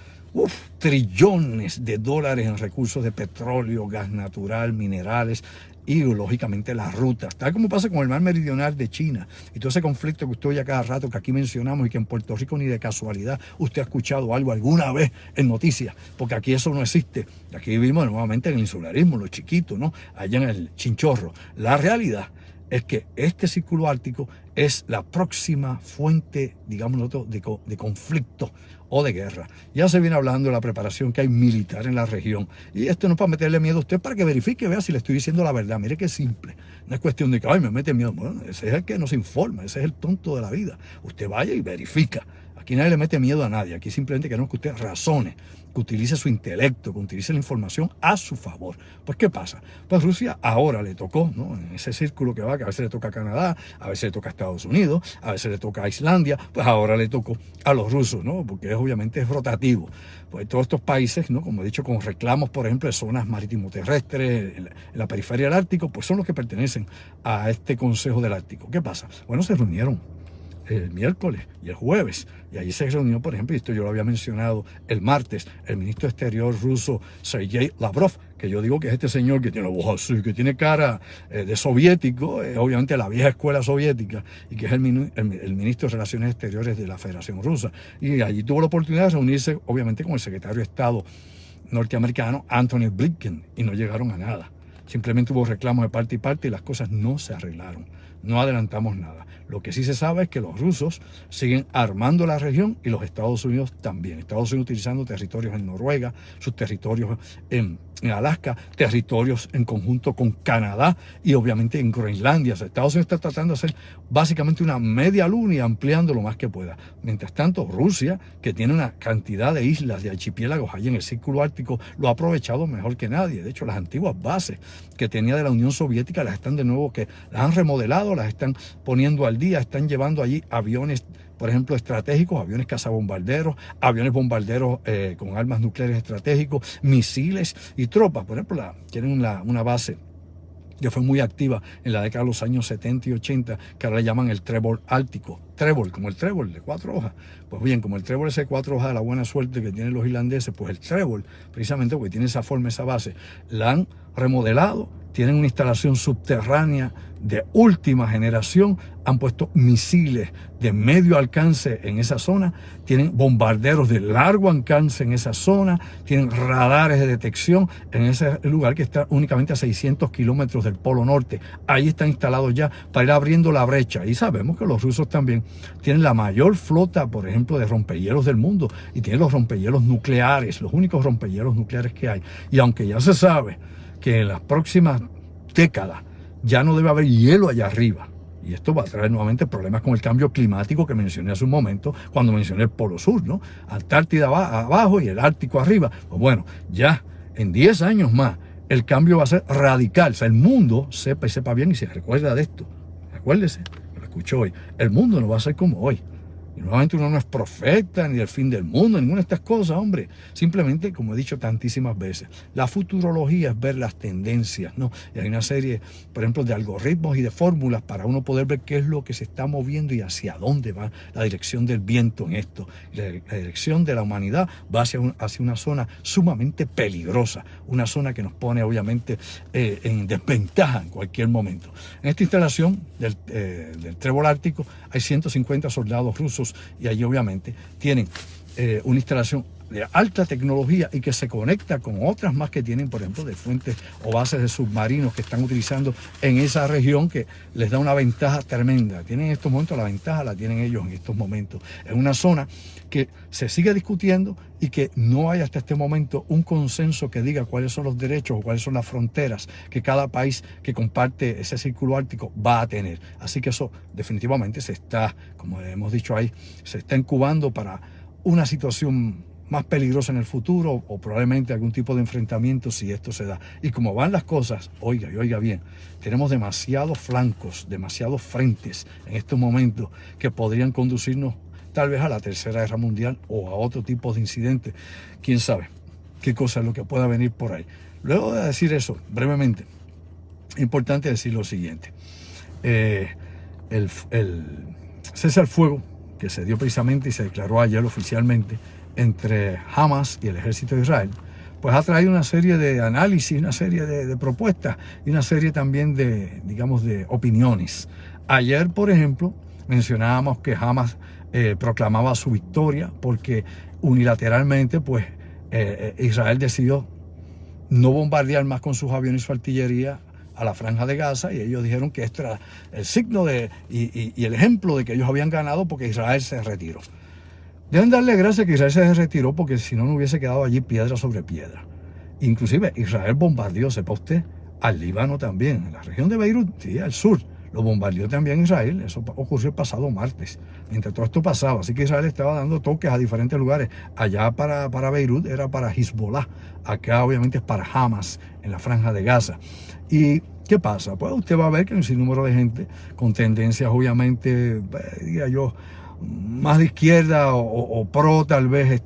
trillones de dólares en recursos de petróleo, gas natural, minerales y lógicamente las rutas, tal como pasa con el mar meridional de China y todo ese conflicto que usted oye a cada rato que aquí mencionamos y que en Puerto Rico ni de casualidad usted ha escuchado algo alguna vez en noticias, porque aquí eso no existe. Aquí vivimos nuevamente en el insularismo, los chiquitos, ¿no? Allá en el chinchorro. La realidad es que este círculo ártico es la próxima fuente, digamos, de conflicto o de guerra. Ya se viene hablando de la preparación que hay militar en la región. Y esto no es para meterle miedo a usted, para que verifique, vea si le estoy diciendo la verdad. Mire qué simple. No es cuestión de que, ay, me mete miedo. Bueno, ese es el que nos informa, ese es el tonto de la vida. Usted vaya y verifica. Aquí nadie le mete miedo a nadie. Aquí simplemente queremos que usted razone, que utilice su intelecto, que utilice la información a su favor. Pues, ¿qué pasa? Pues Rusia ahora le tocó, ¿no? En ese círculo que va, que a veces le toca a Canadá, a veces le toca a Estados Unidos, a veces le toca a Islandia, pues ahora le tocó a los rusos, ¿no? Porque obviamente es rotativo. Pues todos estos países, ¿no? Como he dicho, con reclamos, por ejemplo, de zonas marítimo-terrestres en la periferia del Ártico, pues son los que pertenecen a este Consejo del Ártico. ¿Qué pasa? Bueno, se reunieron el miércoles y el jueves. Y allí se reunió, por ejemplo, y esto yo lo había mencionado el martes, el ministro de Exterior ruso, Sergei Lavrov, que yo digo que es este señor que tiene voz así, que tiene cara de soviético, obviamente la vieja escuela soviética, y que es el ministro de Relaciones Exteriores de la Federación Rusa. Y allí tuvo la oportunidad de reunirse, obviamente, con el secretario de Estado norteamericano, Anthony Blinken, y no llegaron a nada. Simplemente hubo reclamos de parte y parte y las cosas no se arreglaron. No adelantamos nada. Lo que sí se sabe es que los rusos siguen armando la región y los Estados Unidos también. Estados Unidos utilizando territorios en Noruega, sus territorios en Alaska, territorios en conjunto con Canadá y obviamente en Groenlandia. O sea, Estados Unidos está tratando de hacer básicamente una media luna y ampliando lo más que pueda. Mientras tanto, Rusia, que tiene una cantidad de islas, de archipiélagos allí en el Círculo Ártico, lo ha aprovechado mejor que nadie. De hecho, las antiguas bases que tenía de la Unión Soviética las están de nuevo, que las han remodelado, las están poniendo al día, están llevando allí aviones, por ejemplo, estratégicos, aviones cazabombarderos, aviones bombarderos con armas nucleares estratégicos, misiles y tropas. Por ejemplo, tienen una base que fue muy activa en la década de los años 70 y 80, que ahora le llaman el trébol ártico. Trébol, como el trébol de 4 hojas. Pues bien, como el trébol ese de 4 hojas de la buena suerte que tienen los irlandeses, pues el trébol, precisamente porque tiene esa forma, esa base, la han remodelado, tienen una instalación subterránea de última generación, han puesto misiles de medio alcance en esa zona, tienen bombarderos de largo alcance en esa zona, tienen radares de detección en ese lugar que está únicamente a 600 kilómetros del Polo Norte. Ahí están instalados ya para ir abriendo la brecha. Y sabemos que los rusos también tienen la mayor flota, por ejemplo, de rompehielos del mundo, y tienen los rompehielos nucleares, los únicos rompehielos nucleares que hay. Y aunque ya se sabe que en las próximas décadas ya no debe haber hielo allá arriba, y esto va a traer nuevamente problemas con el cambio climático que mencioné hace un momento cuando mencioné el Polo Sur, ¿no? Antártida abajo y el Ártico arriba. Pues bueno, ya en 10 años más el cambio va a ser radical. O sea, el mundo sepa bien y se recuerda de esto. Acuérdese, lo escuchó hoy. El mundo no va a ser como hoy. Y nuevamente uno no es profeta ni del fin del mundo, ninguna de estas cosas, hombre. Simplemente, como he dicho tantísimas veces, la futurología es ver las tendencias, ¿no? Y hay una serie, por ejemplo, de algoritmos y de fórmulas para uno poder ver qué es lo que se está moviendo y hacia dónde va la dirección del viento en esto. La dirección de la humanidad va hacia una zona sumamente peligrosa, una zona que nos pone obviamente en desventaja en cualquier momento. En esta instalación del trébol ártico hay 150 soldados rusos y allí obviamente tienen una instalación de alta tecnología y que se conecta con otras más que tienen, por ejemplo, de fuentes o bases de submarinos que están utilizando en esa región, que les da una ventaja tremenda. Tienen en estos momentos la ventaja, la tienen ellos en estos momentos. Es una zona que se sigue discutiendo y que no hay hasta este momento un consenso que diga cuáles son los derechos o cuáles son las fronteras que cada país que comparte ese círculo ártico va a tener. Así que eso definitivamente se está, como hemos dicho ahí, se está incubando para una situación más peligrosa en el futuro o probablemente algún tipo de enfrentamiento si esto se da. Y como van las cosas, oiga bien, tenemos demasiados flancos, demasiados frentes en estos momentos que podrían conducirnos tal vez a la Tercera Guerra Mundial o a otro tipo de incidentes. Quién sabe qué cosa es lo que pueda venir por ahí. Luego de decir eso, brevemente, es importante decir lo siguiente. El cese al fuego que se dio precisamente y se declaró ayer oficialmente entre Hamas y el ejército de Israel, pues ha traído una serie de análisis, una serie de propuestas y una serie también de, digamos, de opiniones. Ayer, por ejemplo, mencionábamos que Hamas proclamaba su victoria porque unilateralmente, pues, Israel decidió no bombardear más con sus aviones y su artillería a la Franja de Gaza, y ellos dijeron que esto era el signo y el ejemplo de que ellos habían ganado porque Israel se retiró. Deben darle gracias que Israel se retiró, porque si no, no hubiese quedado allí piedra sobre piedra. Inclusive Israel bombardeó, sepa usted, al Líbano también, en la región de Beirut, sí, al sur. Lo bombardeó también Israel. Eso ocurrió el pasado martes, mientras todo esto pasaba. Así que Israel estaba dando toques a diferentes lugares. Allá para Beirut era para Hezbollah, acá obviamente es para Hamas, en la Franja de Gaza. ¿Y qué pasa? Pues usted va a ver que hay un sinnúmero de gente con tendencias obviamente, diría yo, más de izquierda o pro tal vez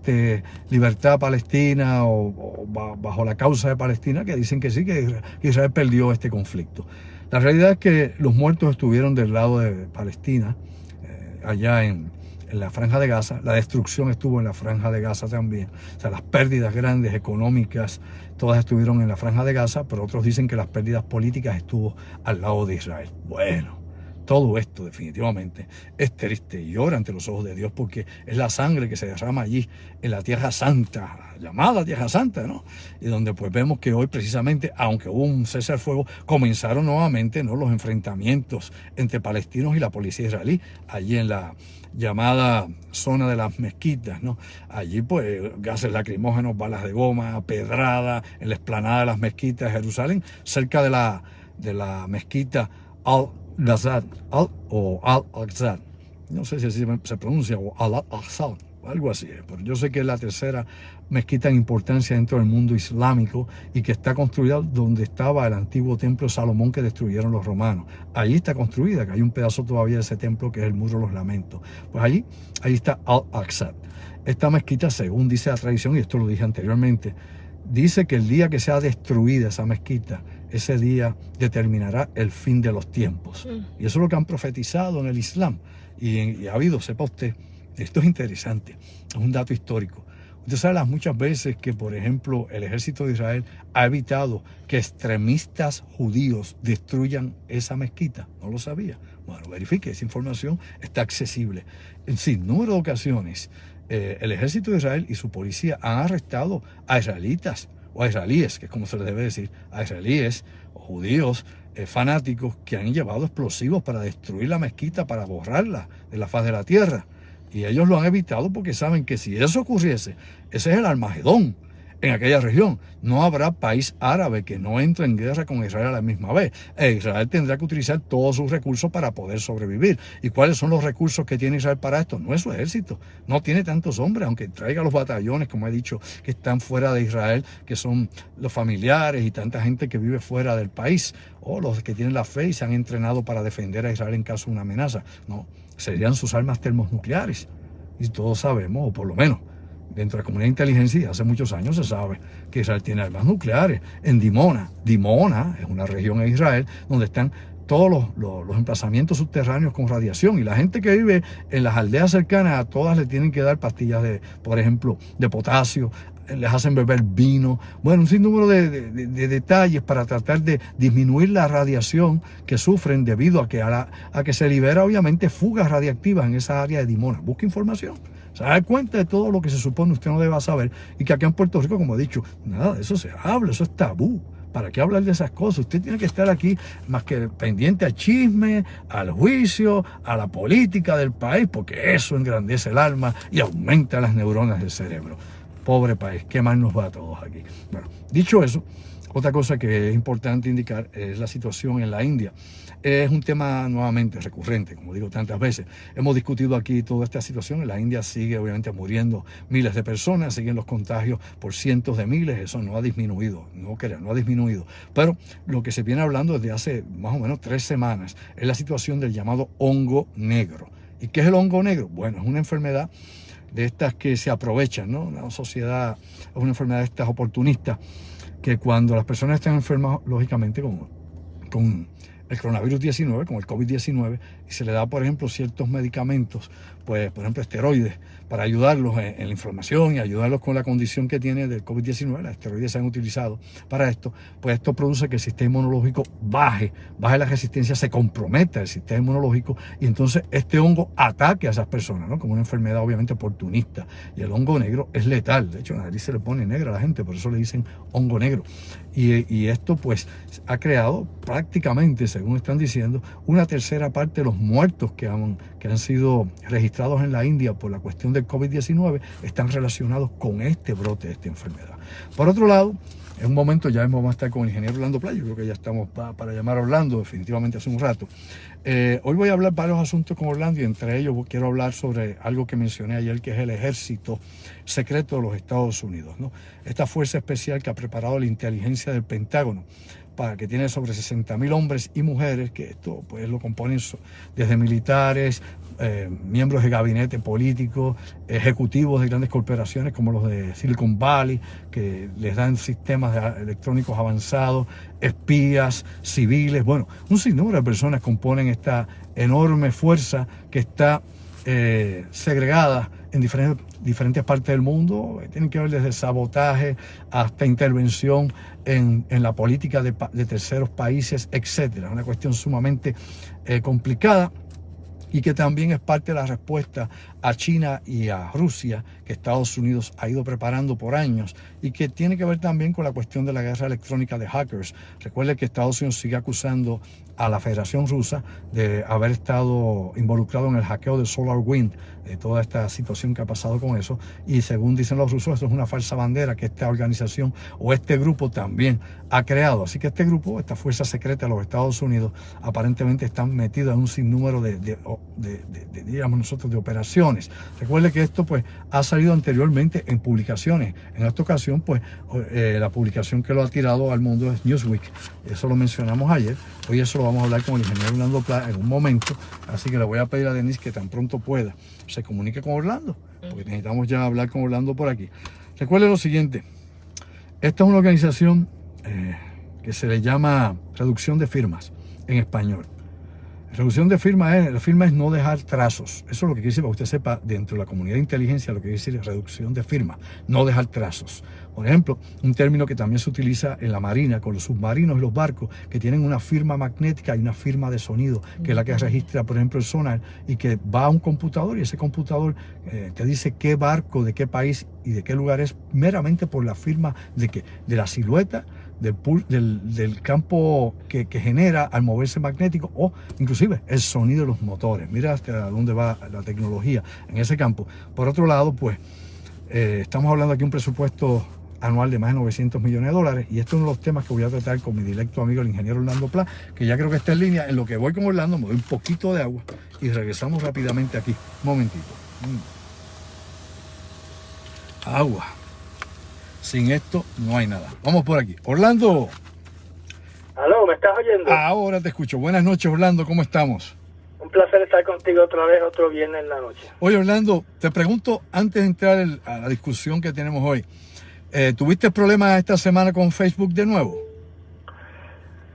libertad palestina o bajo la causa de Palestina, que dicen que sí, que Israel perdió este conflicto. La realidad es que los muertos estuvieron del lado de Palestina, allá en la Franja de Gaza. La destrucción estuvo en la Franja de Gaza también. O sea, las pérdidas grandes económicas, todas estuvieron en la Franja de Gaza, pero otros dicen que las pérdidas políticas estuvo al lado de Israel. Bueno, todo esto definitivamente es triste y llora ante los ojos de Dios, porque es la sangre que se derrama allí en la Tierra Santa, llamada Tierra Santa, ¿no? Y donde pues vemos que hoy precisamente, aunque hubo un cese al fuego, comenzaron nuevamente, ¿no?, los enfrentamientos entre palestinos y la policía israelí, allí en la llamada zona de las mezquitas, ¿no? Allí pues gases lacrimógenos, balas de goma, pedrada en la explanada de las mezquitas de Jerusalén, cerca de la mezquita Al-Aqsa o Al-Aqsa, no sé si así se pronuncia, o Al-Aqsa, algo así, pero yo sé que es la tercera mezquita en importancia dentro del mundo islámico y que está construida donde estaba el antiguo templo de Salomón que destruyeron los romanos. Allí está construida, que hay un pedazo todavía de ese templo que es el Muro de los Lamentos. Pues ahí está Al-Aqsa. Esta mezquita, según dice la tradición, y esto lo dije anteriormente, dice que el día que sea destruida esa mezquita, ese día determinará el fin de los tiempos. Y eso es lo que han profetizado en el Islam. Y ha habido, sepa usted, esto es interesante, es un dato histórico. Usted sabe las muchas veces que, por ejemplo, el ejército de Israel ha evitado que extremistas judíos destruyan esa mezquita. ¿No lo sabía? Bueno, verifique, esa información está accesible. En sin número de ocasiones, el ejército de Israel y su policía han arrestado a israelitas o a israelíes, que es como se les debe decir, a israelíes o judíos fanáticos que han llevado explosivos para destruir la mezquita, para borrarla de la faz de la tierra. Y ellos lo han evitado porque saben que si eso ocurriese, ese es el Armagedón en aquella región. No habrá país árabe que no entre en guerra con Israel a la misma vez. Israel tendrá que utilizar todos sus recursos para poder sobrevivir. ¿Y cuáles son los recursos que tiene Israel para esto? No es su ejército. No tiene tantos hombres, aunque traiga los batallones, como he dicho, que están fuera de Israel, que son los familiares y tanta gente que vive fuera del país, o los que tienen la fe y se han entrenado para defender a Israel en caso de una amenaza. No, serían sus armas termonucleares. Y todos sabemos, o por lo menos dentro de la comunidad de inteligencia, hace muchos años se sabe que Israel tiene armas nucleares. En Dimona es una región en Israel donde están todos los emplazamientos subterráneos con radiación, y la gente que vive en las aldeas cercanas, a todas le tienen que dar pastillas por ejemplo, de potasio, les hacen beber vino, bueno, un sinnúmero de detalles para tratar de disminuir la radiación que sufren debido a que se libera obviamente fugas radiactivas en esa área de Dimona. Busca información, se da cuenta de todo lo que se supone usted no deba saber, y que aquí en Puerto Rico, como he dicho, nada de eso se habla, eso es tabú. ¿Para qué hablar de esas cosas? Usted tiene que estar aquí más que pendiente al chisme, al juicio, a la política del país, porque eso engrandece el alma y aumenta las neuronas del cerebro. Pobre país, qué mal nos va a todos aquí. Bueno, dicho eso, otra cosa que es importante indicar es la situación en la India. Es un tema nuevamente recurrente, como digo tantas veces. Hemos discutido aquí toda esta situación. En la India sigue obviamente muriendo miles de personas, siguen los contagios por cientos de miles. Eso no ha disminuido, no crean, no ha disminuido. Pero lo que se viene hablando desde hace más o menos 3 semanas es la situación del llamado hongo negro. ¿Y qué es el hongo negro? Bueno, es una enfermedad de estas que se aprovechan, ¿no? Una sociedad, es una enfermedad de estas oportunistas, que cuando las personas están enfermas, lógicamente, con el coronavirus 19, con el COVID-19, y se le da, por ejemplo, ciertos medicamentos, pues, por ejemplo, esteroides, para ayudarlos en la inflamación y ayudarlos con la condición que tiene del COVID-19, los esteroides se han utilizado para esto, pues esto produce que el sistema inmunológico baje la resistencia, se comprometa el sistema inmunológico, y entonces este hongo ataque a esas personas, ¿no? Como una enfermedad obviamente oportunista. Y el hongo negro es letal, de hecho la nariz se le pone negra a la gente, por eso le dicen hongo negro. Y esto pues ha creado prácticamente, según están diciendo, una tercera parte de los muertos que han sido registrados en la India por la cuestión del COVID-19 están relacionados con este brote de esta enfermedad. Por otro lado, en un momento ya vamos a estar con el ingeniero Orlando Playa. Yo creo que ya estamos para llamar a Orlando definitivamente hace un rato. Hoy voy a hablar varios asuntos con Orlando, y entre ellos quiero hablar sobre algo que mencioné ayer, que es el ejército secreto de los Estados Unidos, ¿no? Esta fuerza especial que ha preparado la inteligencia del Pentágono, que tiene sobre 60.000 hombres y mujeres, que esto pues lo componen desde militares, miembros de gabinete político, ejecutivos de grandes corporaciones como los de Silicon Valley, que les dan sistemas electrónicos avanzados, espías, civiles, bueno, un sinnúmero de personas componen esta enorme fuerza que está segregadas en diferentes partes del mundo. Tienen que ver desde sabotaje hasta intervención en la política de terceros países, etcétera. Una cuestión sumamente complicada, y que también es parte de la respuesta a China y a Rusia, que Estados Unidos ha ido preparando por años, y que tiene que ver también con la cuestión de la guerra electrónica de hackers. Recuerde que Estados Unidos sigue acusando a la Federación Rusa de haber estado involucrado en el hackeo de SolarWinds, de toda esta situación que ha pasado con eso, y según dicen los rusos, esto es una falsa bandera que esta organización o este grupo también ha creado. Así que este grupo, esta fuerza secreta de los Estados Unidos, aparentemente están metidos en un sinnúmero digamos nosotros, de operaciones. Recuerde que esto pues ha salido anteriormente en publicaciones. En esta ocasión pues la publicación que lo ha tirado al mundo es Newsweek. Eso lo mencionamos ayer. Hoy eso lo vamos a hablar con el ingeniero Orlando Pla en un momento. Así que le voy a pedir a Denise que tan pronto pueda se comunique con Orlando, porque necesitamos ya hablar con Orlando por aquí. Recuerde lo siguiente: esta es una organización que se le llama reducción de firmas en español. Reducción de firmas la firma es no dejar trazos. Eso es lo que quiere decir, para que usted sepa, dentro de la comunidad de inteligencia, lo que quiere decir es reducción de firmas, no dejar trazos. Por ejemplo, un término que también se utiliza en la marina con los submarinos y los barcos, que tienen una firma magnética y una firma de sonido, que es la que registra, por ejemplo, el sonar, y que va a un computador, y ese computador te dice qué barco, de qué país y de qué lugar es, meramente por la firma de la silueta, del campo que genera al moverse magnético, o inclusive el sonido de los motores. Mira hasta dónde va la tecnología en ese campo. Por otro lado, pues estamos hablando aquí de un presupuesto anual de más de 900 millones de dólares, y esto es uno de los temas que voy a tratar con mi directo amigo el ingeniero Orlando Pla, que ya creo que está en línea. En lo que voy con Orlando me doy un poquito de agua y regresamos rápidamente aquí. Un momentito. Agua. Sin esto no hay nada. Vamos por aquí. Orlando. Aló, ¿me estás oyendo? Ahora te escucho. Buenas noches, Orlando. ¿Cómo estamos? Un placer estar contigo otra vez, otro viernes en la noche. Oye, Orlando, te pregunto, antes de entrar a la discusión que tenemos hoy, ¿tuviste problemas esta semana con Facebook de nuevo?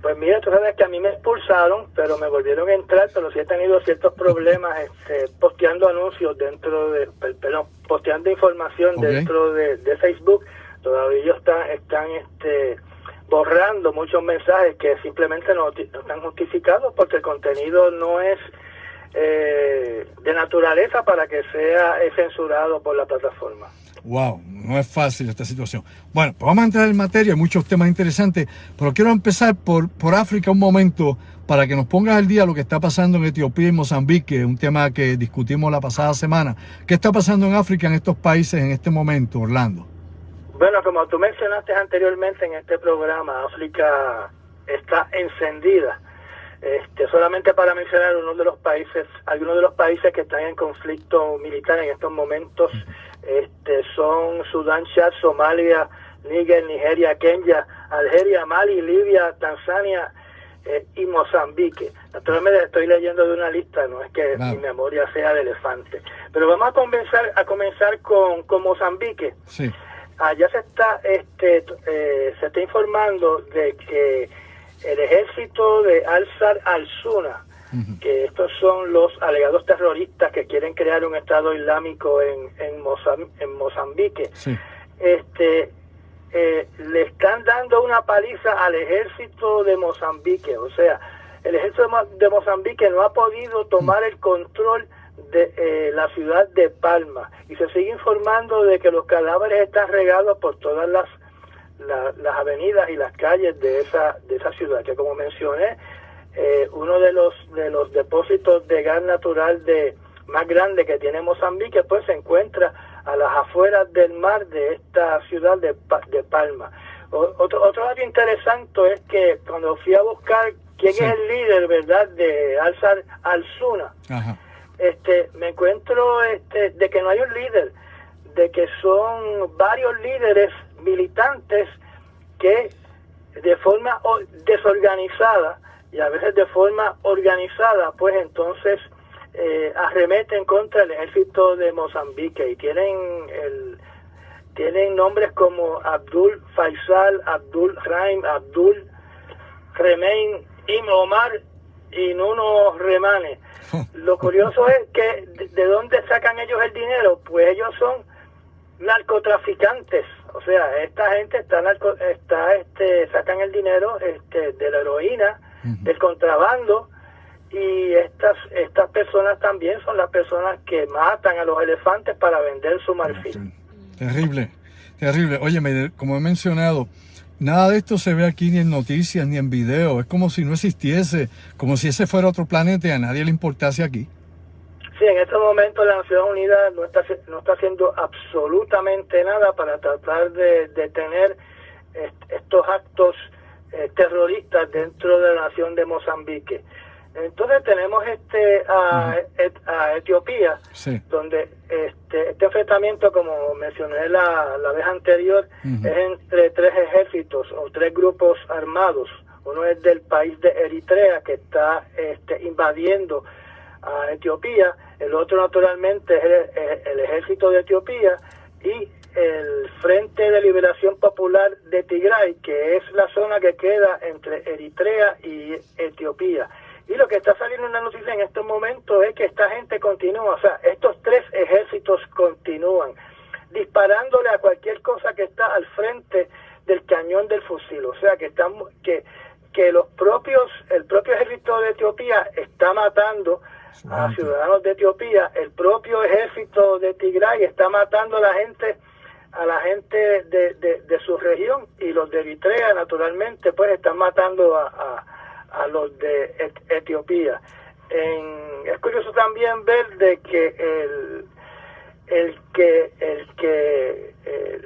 Pues mira, tú sabes que a mí me expulsaron, pero me volvieron a entrar, pero sí he tenido ciertos problemas posteando anuncios posteando información dentro de Facebook. Todavía ellos están borrando muchos mensajes que simplemente no están justificados, porque el contenido no es de naturaleza para que sea censurado por la plataforma. Wow, no es fácil esta situación. Bueno, pues vamos a entrar en materia, hay muchos temas interesantes, pero quiero empezar por África un momento, para que nos pongas al día lo que está pasando en Etiopía y Mozambique, un tema que discutimos la pasada semana. ¿Qué está pasando en África, en estos países, en este momento, Orlando? Bueno, como tú mencionaste anteriormente en este programa, África está encendida. Solamente para mencionar algunos de los países que están en conflicto militar en estos momentos, son Sudán, Chad, Somalia, Níger, Nigeria, Kenia, Algeria, Mali, Libia, Tanzania y Mozambique. Naturalmente estoy leyendo de una lista, no es que mi memoria sea de elefante. Pero vamos a comenzar con Mozambique. Sí. Allá se está informando de que el ejército de Ansar al-Sunna, que estos son los alegados terroristas que quieren crear un Estado Islámico en Mozambique, sí. Le están dando una paliza al ejército de Mozambique. O sea, el ejército de Mozambique no ha podido tomar el control de la ciudad de Palma, y se sigue informando de que los cadáveres están regados por todas las avenidas y las calles de esa ciudad, que, como mencioné, uno de los depósitos de gas natural más grande que tiene Mozambique, pues se encuentra a las afueras del mar de esta ciudad de Palma. Otro dato interesante es que cuando fui a buscar quién es el líder, ¿verdad?, de Ansar al-Sunna, me encuentro de que no hay un líder, de que son varios líderes militantes que de forma desorganizada y a veces de forma organizada, pues entonces arremeten contra el ejército de Mozambique, y tienen nombres como Abdul Faisal, Abdul Rahim, Abdul Remain, Im Omar y Nuno Remane. Lo curioso es que de dónde son narcotraficantes. O sea, esta gente sacan el dinero de la heroína, del contrabando, y estas personas también son las personas que matan a los elefantes para vender su marfil. Terrible, terrible. Óyeme, como he mencionado, nada de esto se ve aquí ni en noticias ni en video. Es como si no existiese, como si ese fuera otro planeta y a nadie le importase aquí. Sí, en este momento la Naciones Unidas no está haciendo absolutamente nada para tratar de detener estos actos terroristas dentro de la nación de Mozambique. Entonces tenemos a Etiopía, sí, donde este enfrentamiento, como mencioné la vez anterior, es entre tres ejércitos o tres grupos armados. Uno es del país de Eritrea, que está invadiendo a Etiopía. El otro, naturalmente, es el ejército de Etiopía, y el Frente de Liberación Popular de Tigray, que es la zona que queda entre Eritrea y Etiopía. Y lo que está saliendo en la noticia en estos momentos es que esta gente continúa, o sea, estos tres ejércitos continúan disparándole a cualquier cosa que está al frente del cañón del fusil. O sea, que el propio ejército de Etiopía está matando a ciudadanos de Etiopía, el propio ejército de Tigray está matando a la gente de su región, y los de Eritrea, naturalmente, pues están matando a los de Etiopía. Es curioso también ver de que el que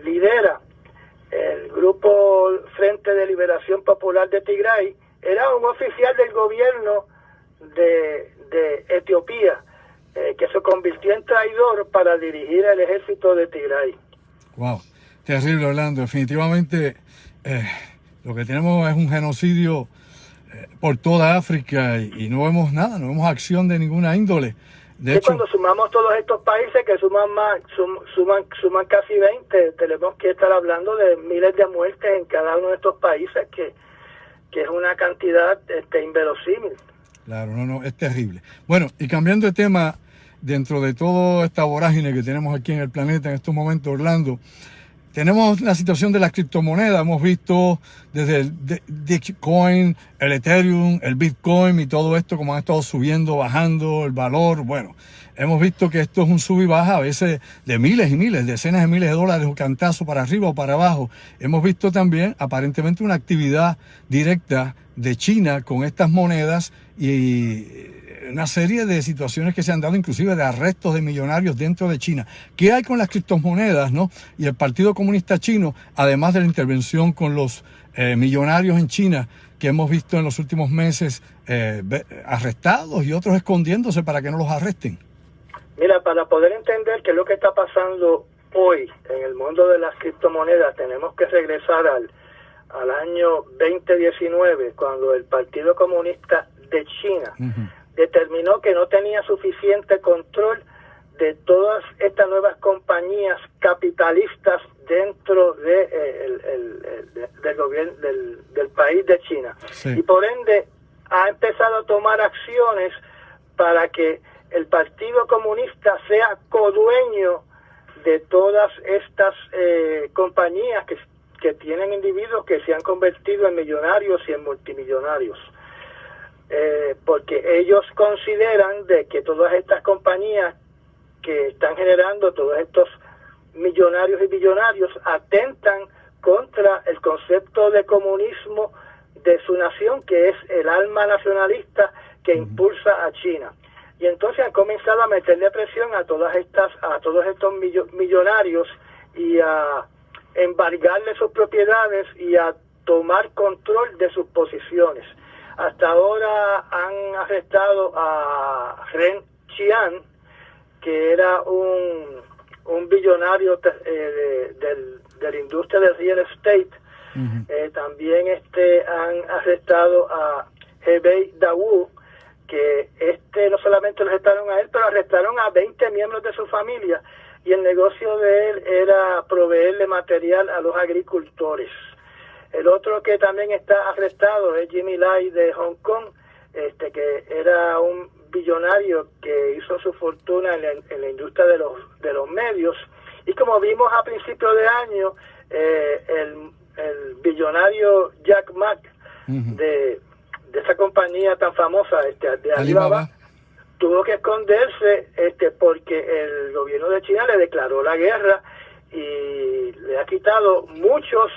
lidera el grupo Frente de Liberación Popular de Tigray era un oficial del gobierno de Etiopía, que se convirtió en traidor para dirigir el ejército de Tigray. Wow, terrible, Orlando. Definitivamente lo que tenemos es un genocidio por toda África y no vemos nada, no vemos acción de ninguna índole. De hecho, cuando sumamos todos estos países que suman casi 20, tenemos que estar hablando de miles de muertes en cada uno de estos países, que es una cantidad inverosímil. Claro, no, es terrible. Bueno, y cambiando de tema, dentro de toda esta vorágine que tenemos aquí en el planeta en estos momentos, Orlando, tenemos la situación de las criptomonedas. Hemos visto desde el Dogecoin, el Ethereum, el Bitcoin y todo esto, como han estado subiendo, bajando el valor. Bueno, hemos visto que esto es un sub y baja, a veces de miles y miles, decenas de miles de dólares, o cantazo para arriba o para abajo. Hemos visto también, aparentemente, una actividad directa de China con estas monedas y una serie de situaciones que se han dado, inclusive de arrestos de millonarios dentro de China. ¿Qué hay con las criptomonedas, no? Y el Partido Comunista Chino, además de la intervención con los millonarios en China que hemos visto en los últimos meses, arrestados y otros escondiéndose para que no los arresten? Mira, para poder entender qué es lo que está pasando hoy en el mundo de las criptomonedas, tenemos que regresar al año 2019, cuando el Partido Comunista de China determinó que no tenía suficiente control de todas estas nuevas compañías capitalistas dentro del gobierno del país de China. Sí. Y por ende ha empezado a tomar acciones para que el Partido Comunista sea codueño de todas estas compañías que tienen individuos que se han convertido en millonarios y en multimillonarios. Porque ellos consideran de que todas estas compañías que están generando todos estos millonarios y billonarios atentan contra el concepto de comunismo de su nación, que es el alma nacionalista que impulsa a China. Y entonces han comenzado a meterle presión a todos estos millonarios y a embargarle sus propiedades y a tomar control de sus posiciones. Hasta ahora han arrestado a Ren Qian, que era un billonario de la industria del real estate. También han arrestado a Hebei Dawu, que no solamente lo arrestaron a él, pero arrestaron a 20 miembros de su familia, y el negocio de él era proveerle material a los agricultores. El otro que también está arrestado es Jimmy Lai de Hong Kong, que era un billonario que hizo su fortuna en la industria de los medios, Y como vimos a principios de año, el billonario Jack Ma de esa compañía tan famosa, de Alibaba, tuvo que esconderse porque el gobierno de China le declaró la guerra y le ha quitado muchos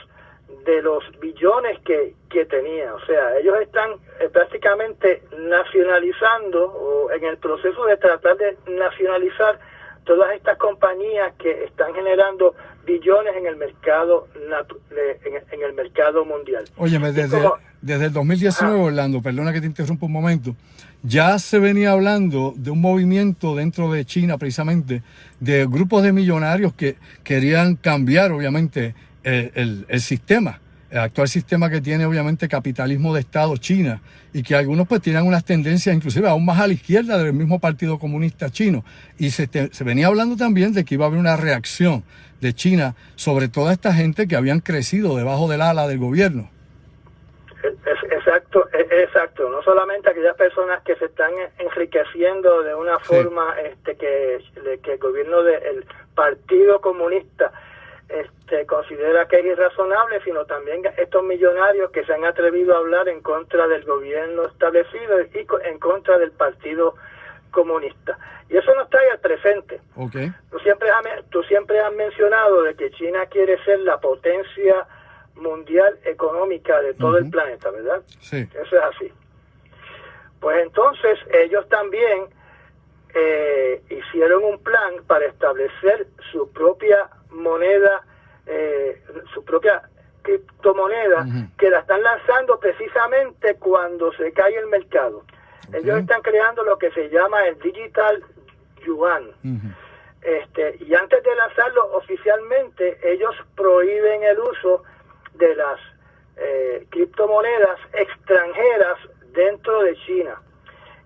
de los billones que tenía. O sea, ellos están prácticamente nacionalizando o en el proceso de tratar de nacionalizar todas estas compañías que están generando billones en el mercado en el mercado mundial. Óyeme, desde el 2019, Orlando, perdona que te interrumpa un momento, ya se venía hablando de un movimiento dentro de China, precisamente, de grupos de millonarios que querían cambiar, obviamente, el sistema, el actual sistema que tiene, obviamente, capitalismo de Estado China, y que algunos pues tienen unas tendencias inclusive aún más a la izquierda del mismo Partido Comunista Chino. Y se venía hablando también de que iba a haber una reacción de China sobre toda esta gente que habían crecido debajo del ala del gobierno. Exacto. No solamente aquellas personas que se están enriqueciendo de una forma que el gobierno del Partido Comunista considera que es irrazonable, sino también estos millonarios que se han atrevido a hablar en contra del gobierno establecido y en contra del Partido Comunista. Y eso nos trae al presente. Okay. Tú siempre has mencionado de que China quiere ser la potencia mundial económica de todo el planeta, ¿verdad? Sí. Eso es así. Pues entonces ellos también hicieron un plan para establecer su propia moneda, su propia criptomoneda, que la están lanzando precisamente cuando se cae el mercado. Okay. Ellos están creando lo que se llama el Digital Yuan. Y antes de lanzarlo oficialmente, ellos prohíben el uso de las criptomonedas extranjeras dentro de China.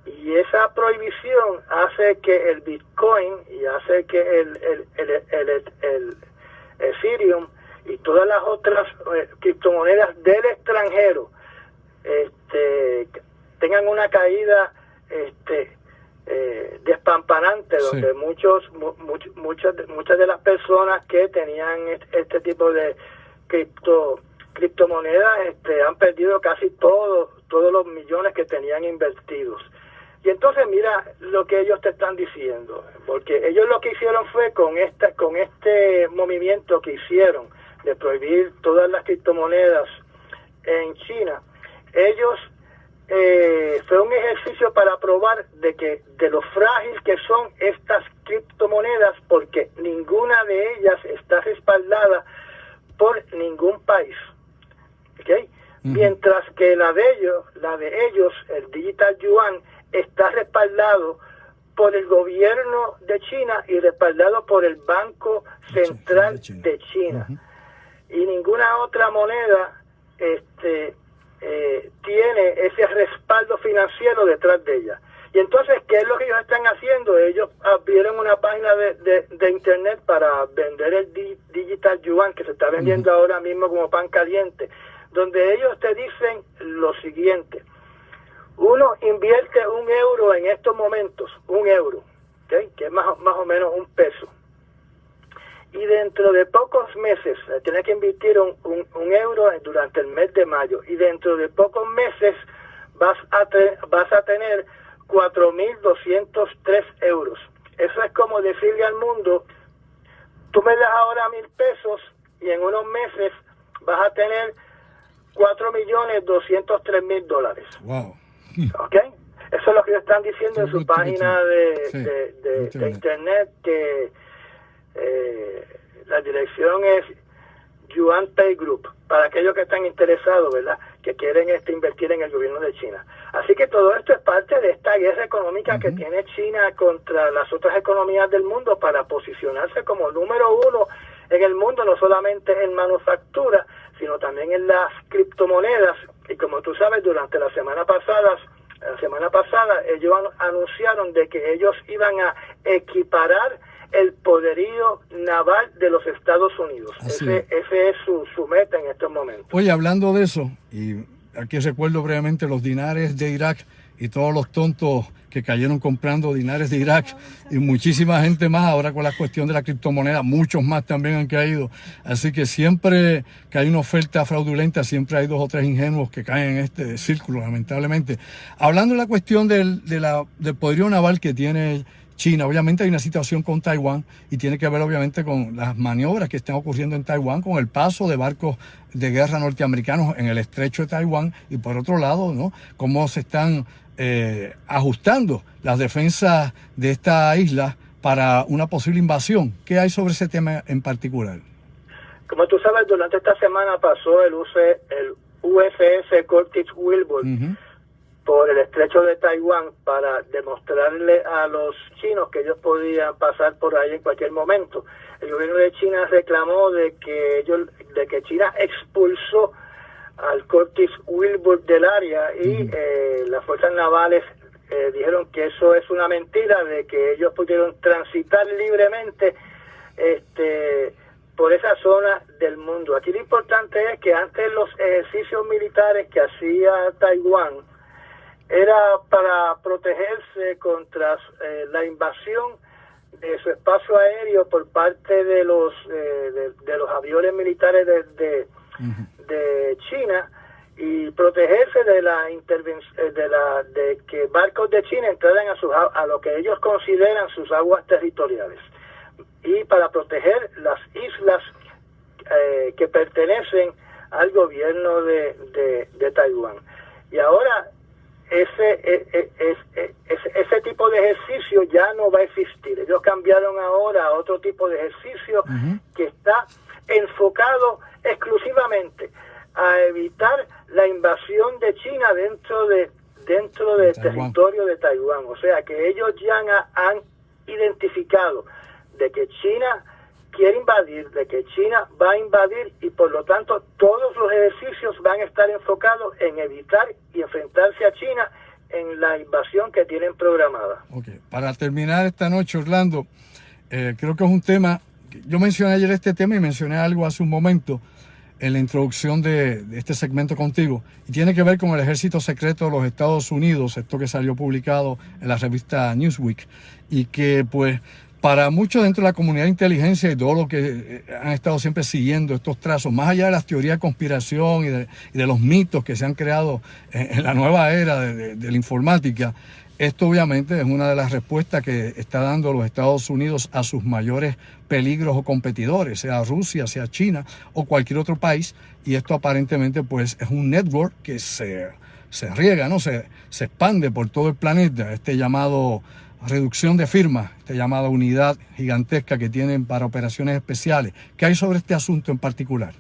Y esa prohibición hace que el Bitcoin y hace que el Ethereum y todas las otras criptomonedas del extranjero tengan una caída despampanante, donde muchas de las personas que tenían este tipo de criptomonedas han perdido casi todos los millones que tenían invertidos. Y entonces mira lo que ellos te están diciendo, porque ellos lo que hicieron fue con este movimiento que hicieron de prohibir todas las criptomonedas en China, ellos fue un ejercicio para probar de lo frágil que son estas criptomonedas, porque ninguna de ellas está respaldada por ningún país, ¿okay? Mientras que la de ellos, el Digital Yuan, está respaldado por el gobierno de China y respaldado por el Banco Central de China. Y ninguna otra moneda tiene ese respaldo financiero detrás de ella. Y entonces, ¿qué es lo que ellos están haciendo? Ellos abrieron una página de internet para vender el Digital Yuan, que se está vendiendo ahora mismo como pan caliente, donde ellos te dicen lo siguiente: uno invierte €1 en estos momentos, €1, ¿okay? Que es más o menos $1. Y dentro de pocos meses, tienes que invertir un euro durante el mes de mayo, y dentro de pocos meses vas a tener 4.203 euros. Eso es como decirle al mundo: tú me das ahora $1,000 y en unos meses vas a tener $4.203.000. Wow. ¿Ok? Eso es lo que ellos están diciendo en su página de internet, que la dirección es Yuan Pay Group, para aquellos que están interesados, ¿verdad?, que quieren invertir en el gobierno de China. Así que todo esto es parte de esta guerra económica que tiene China contra las otras economías del mundo para posicionarse como número uno en el mundo, no solamente en manufactura, sino también en las criptomonedas. Y como tú sabes, durante la semana pasada ellos anunciaron de que ellos iban a equiparar el poderío naval de los Estados Unidos. Ese es su meta en estos momentos. Oye, hablando de eso, y aquí recuerdo brevemente los dinares de Irak y todos los tontos que cayeron comprando dinares de Irak y muchísima gente más ahora con la cuestión de la criptomoneda, muchos más también han caído. Así que siempre que hay una oferta fraudulenta, siempre hay 2 o 3 ingenuos que caen en este círculo, lamentablemente. Hablando de la cuestión del poderío naval que tiene China, obviamente hay una situación con Taiwán y tiene que ver obviamente con las maniobras que están ocurriendo en Taiwán, con el paso de barcos de guerra norteamericanos en el estrecho de Taiwán y por otro lado, ¿no?, cómo se están ajustando las defensas de esta isla para una posible invasión. ¿Qué hay sobre ese tema en particular? Como tú sabes, durante esta semana pasó el USS Curtis Wilbur por el estrecho de Taiwán para demostrarle a los chinos que ellos podían pasar por ahí en cualquier momento. El gobierno de China reclamó de que China expulsó al Curtis Wilbur del área y las fuerzas navales dijeron que eso es una mentira, de que ellos pudieron transitar libremente por esa zona del mundo. Aquí lo importante es que antes los ejercicios militares que hacía Taiwán era para protegerse contra la invasión de su espacio aéreo por parte de los aviones militares de China y protegerse de la intervención de que barcos de China entraran a lo que ellos consideran sus aguas territoriales y para proteger las islas que pertenecen al gobierno de Taiwán. Y ahora ese tipo de ejercicio ya no va a existir. Ellos cambiaron ahora a otro tipo de ejercicio que está enfocado exclusivamente a evitar la invasión de China dentro del territorio de Taiwán. O sea que ellos ya han identificado de que China quiere invadir, de que China va a invadir y por lo tanto todos los ejercicios van a estar enfocados en evitar y enfrentarse a China en la invasión que tienen programada. Okay. Para terminar esta noche, Orlando, creo que es un tema, yo mencioné ayer este tema y mencioné algo hace un momento en la introducción de este segmento contigo, y tiene que ver con el ejército secreto de los Estados Unidos, esto que salió publicado en la revista Newsweek, y que pues para muchos dentro de la comunidad de inteligencia y todo lo que han estado siempre siguiendo estos trazos, más allá de las teorías de conspiración y de los mitos que se han creado en la nueva era de la informática, esto obviamente es una de las respuestas que está dando los Estados Unidos a sus mayores peligros o competidores, sea Rusia, sea China o cualquier otro país, y esto aparentemente pues es un network que se riega, ¿no? Se expande por todo el planeta, este llamado reducción de firmas, esta llamada unidad gigantesca que tienen para operaciones especiales. ¿Qué hay sobre este asunto en particular?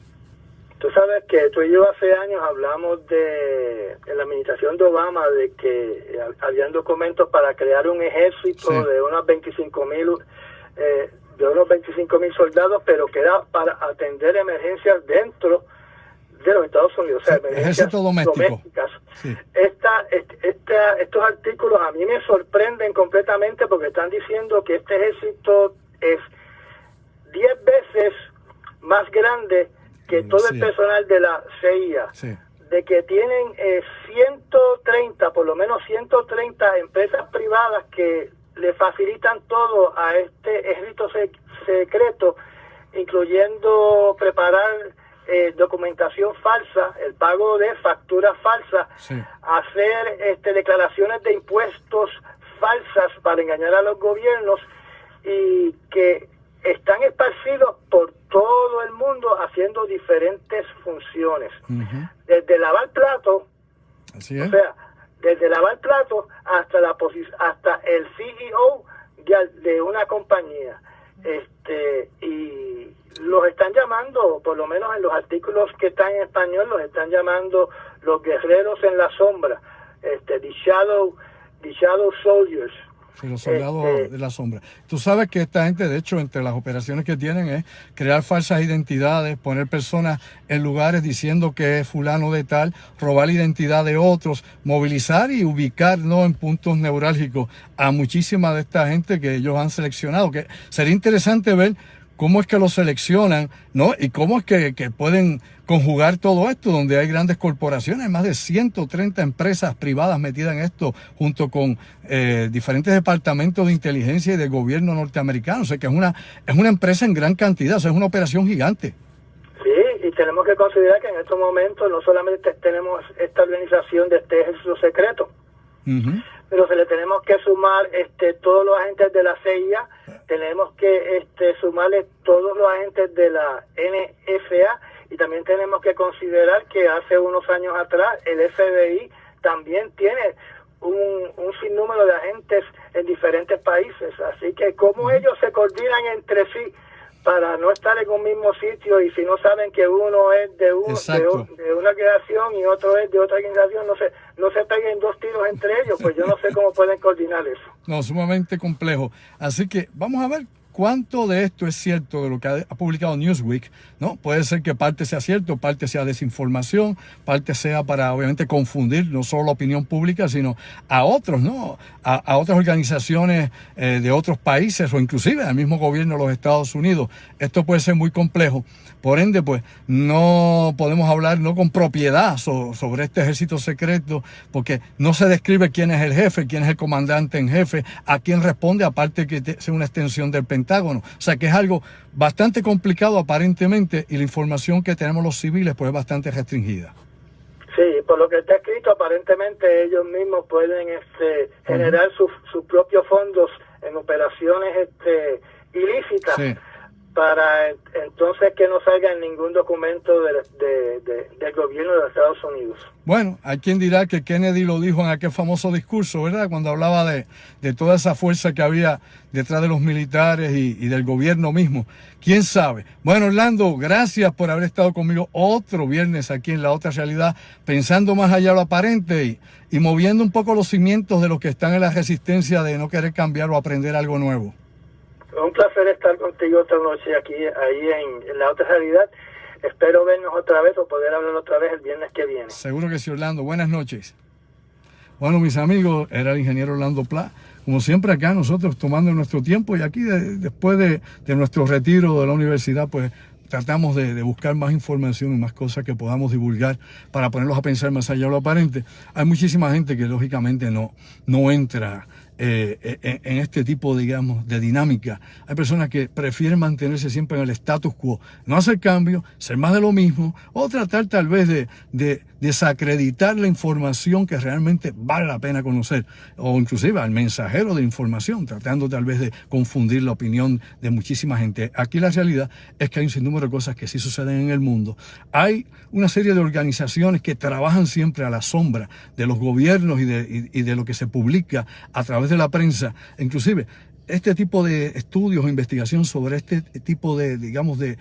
Tú sabes que tú y yo hace años hablamos en la administración de Obama de que habían documentos para crear un ejército de unos 25,000 soldados, pero que era para atender emergencias dentro de los Estados Unidos, o sea, ejército domésticas. Sí. Estos artículos a mí me sorprenden completamente porque están diciendo que este ejército es 10 veces más grande que todo el personal de la CIA, de que tienen 130, por lo menos 130 empresas privadas que le facilitan todo a este ejército secreto, incluyendo preparar documentación falsa, el pago de facturas falsas, hacer declaraciones de impuestos falsas para engañar a los gobiernos, y que están esparcidos por todo el mundo haciendo diferentes funciones. Desde lavar platos, o sea, desde lavar platos hasta el CEO de una compañía. Y los están llamando, por lo menos en los artículos que están en español, los están llamando los guerreros en la sombra, the shadow soldiers. Sí, los soldados de la sombra. Tú sabes que esta gente, de hecho, entre las operaciones que tienen es crear falsas identidades, poner personas en lugares diciendo que es fulano de tal, robar la identidad de otros, movilizar y ubicar, ¿no?, en puntos neurálgicos a muchísima de esta gente que ellos han seleccionado. Que sería interesante ver cómo es que lo seleccionan, ¿no? Y cómo es que pueden conjugar todo esto, donde hay grandes corporaciones, hay más de 130 empresas privadas metidas en esto, junto con diferentes departamentos de inteligencia y del gobierno norteamericano. O sea que es una empresa en gran cantidad, o sea, es una operación gigante. Sí, y tenemos que considerar que en estos momentos no solamente tenemos esta organización de este ejército secreto, pero se le tenemos que sumar todos los agentes de la CIA, tenemos que sumarle todos los agentes de la NSA, y también tenemos que considerar que hace unos años atrás el FBI también tiene un sinnúmero de agentes en diferentes países, así que cómo ellos se coordinan entre sí para no estar en un mismo sitio, y si no saben que uno es de una organización y otro es de otra organización, no se peguen dos tiros entre ellos, pues yo no sé cómo pueden coordinar eso. No, sumamente complejo. Así que vamos a ver cuánto de esto es cierto de lo que ha publicado Newsweek, ¿no? Puede ser que parte sea cierto, parte sea desinformación, parte sea para obviamente confundir no solo la opinión pública, sino a otros, ¿no? A otras organizaciones de otros países o inclusive al mismo gobierno de los Estados Unidos. Esto puede ser muy complejo. Por ende, pues, no podemos hablar no con propiedad sobre este ejército secreto, porque no se describe quién es el jefe, quién es el comandante en jefe, a quién responde, aparte que sea una extensión del Pentágono. O sea, que es algo bastante complicado aparentemente, y la información que tenemos los civiles, pues, es bastante restringida. Sí, por lo que está escrito, aparentemente ellos mismos pueden generar sus propios fondos en operaciones ilícitas. Sí. Para entonces que no salga en ningún documento del gobierno de los Estados Unidos. Bueno, hay quien dirá que Kennedy lo dijo en aquel famoso discurso, ¿verdad? Cuando hablaba de toda esa fuerza que había detrás de los militares y del gobierno mismo. ¿Quién sabe? Bueno, Orlando, gracias por haber estado conmigo otro viernes aquí en La Otra Realidad, pensando más allá de lo aparente y moviendo un poco los cimientos de los que están en la resistencia de no querer cambiar o aprender algo nuevo. Un placer estar contigo otra noche ahí en La Otra Realidad. Espero vernos otra vez o poder hablar otra vez el viernes que viene. Seguro que sí, Orlando. Buenas noches. Bueno, mis amigos, era el ingeniero Orlando Pla. Como siempre acá nosotros tomando nuestro tiempo, y aquí después de nuestro retiro de la universidad, pues tratamos de buscar más información y más cosas que podamos divulgar para ponerlos a pensar más allá de lo aparente. Hay muchísima gente que lógicamente no entra en este tipo, digamos, de dinámica. Hay personas que prefieren mantenerse siempre en el status quo, no hacer cambio, ser más de lo mismo, o tratar tal vez de desacreditar la información que realmente vale la pena conocer, o inclusive al mensajero de información, tratando tal vez de confundir la opinión de muchísima gente. Aquí la realidad es que hay un sinnúmero de cosas que sí suceden en el mundo. Hay una serie de organizaciones que trabajan siempre a la sombra de los gobiernos y de lo que se publica a través de la prensa. Inclusive este tipo de estudios o investigación sobre este tipo de, digamos, de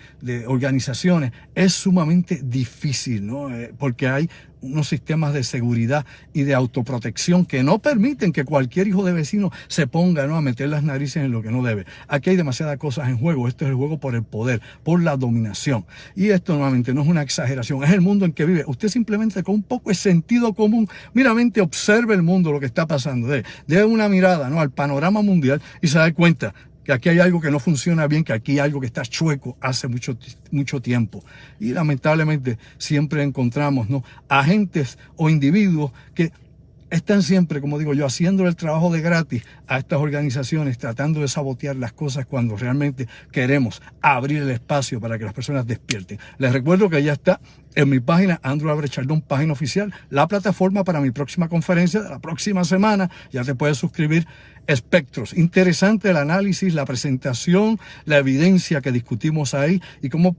organizaciones es sumamente difícil, ¿no? Porque hay unos sistemas de seguridad y de autoprotección que no permiten que cualquier hijo de vecino se ponga, ¿no?, a meter las narices en lo que no debe. Aquí hay demasiadas cosas en juego. Esto es el juego por el poder, por la dominación. Y esto nuevamente no es una exageración, es el mundo en que vive. Usted simplemente con un poco de sentido común, meramente observe el mundo, lo que está pasando. Dé una mirada, ¿no?, al panorama mundial y se da cuenta que aquí hay algo que no funciona bien, que aquí hay algo que está chueco hace mucho tiempo. Y lamentablemente siempre encontramos, ¿no?, agentes o individuos que están siempre, como digo yo, haciendo el trabajo de gratis a estas organizaciones, tratando de sabotear las cosas cuando realmente queremos abrir el espacio para que las personas despierten. Les recuerdo que ya está en mi página, Andrew Álvarez Chardón, página oficial, la plataforma para mi próxima conferencia de la próxima semana. Ya te puedes suscribir. Espectros. Interesante el análisis, la presentación, la evidencia que discutimos ahí y cómo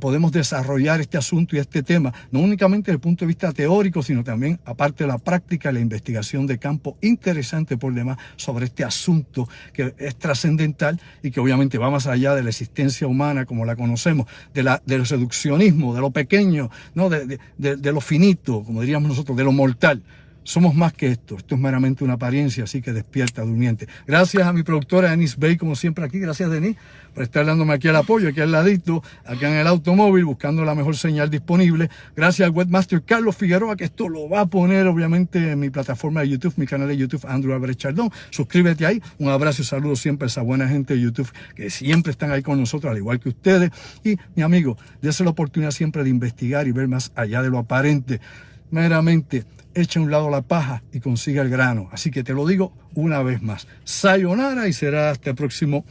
podemos desarrollar este asunto y este tema, no únicamente desde el punto de vista teórico, sino también, aparte de la práctica y la investigación de campo interesante por demás sobre este asunto que es trascendental y que obviamente va más allá de la existencia humana como la conocemos, del reduccionismo, de lo pequeño, ¿no?, de lo finito, como diríamos nosotros, de lo mortal. Somos más que esto. Esto es meramente una apariencia, así que despierta, durmiente. Gracias a mi productora Denise Bay, como siempre aquí. Gracias, Denise, por estar dándome aquí el apoyo, aquí al ladito, acá en el automóvil, buscando la mejor señal disponible. Gracias al webmaster Carlos Figueroa, que esto lo va a poner, obviamente, en mi plataforma de YouTube, mi canal de YouTube, Andrew Álvarez Chardón. Suscríbete ahí. Un abrazo y saludo siempre a esa buena gente de YouTube, que siempre están ahí con nosotros, al igual que ustedes. Y, mi amigo, dése la oportunidad siempre de investigar y ver más allá de lo aparente. Meramente echa a un lado la paja y consiga el grano. Así que te lo digo una vez más. Sayonara, y será hasta el próximo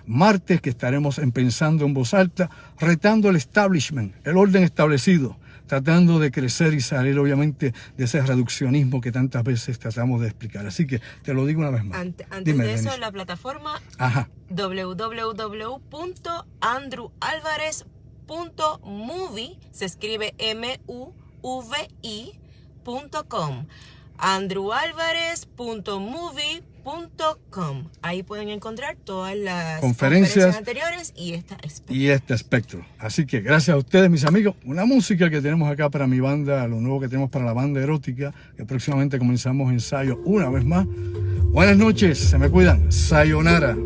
martes que estaremos Pensando en Voz Alta, retando el establishment, el orden establecido, tratando de crecer y salir obviamente de ese reduccionismo que tantas veces tratamos de explicar. Así que te lo digo una vez más. Antes Dime, de eso, Denise. la plataforma www.andrewalvarez.movie, se escribe MUVI.com, andrewalvarez.movie.com. Ahí pueden encontrar todas las conferencias anteriores y este espectro. Así que gracias a ustedes, mis amigos. Una música que tenemos acá para mi banda, lo nuevo que tenemos para la banda erótica, que próximamente comenzamos ensayo una vez más. Buenas noches, se me cuidan. Sayonara.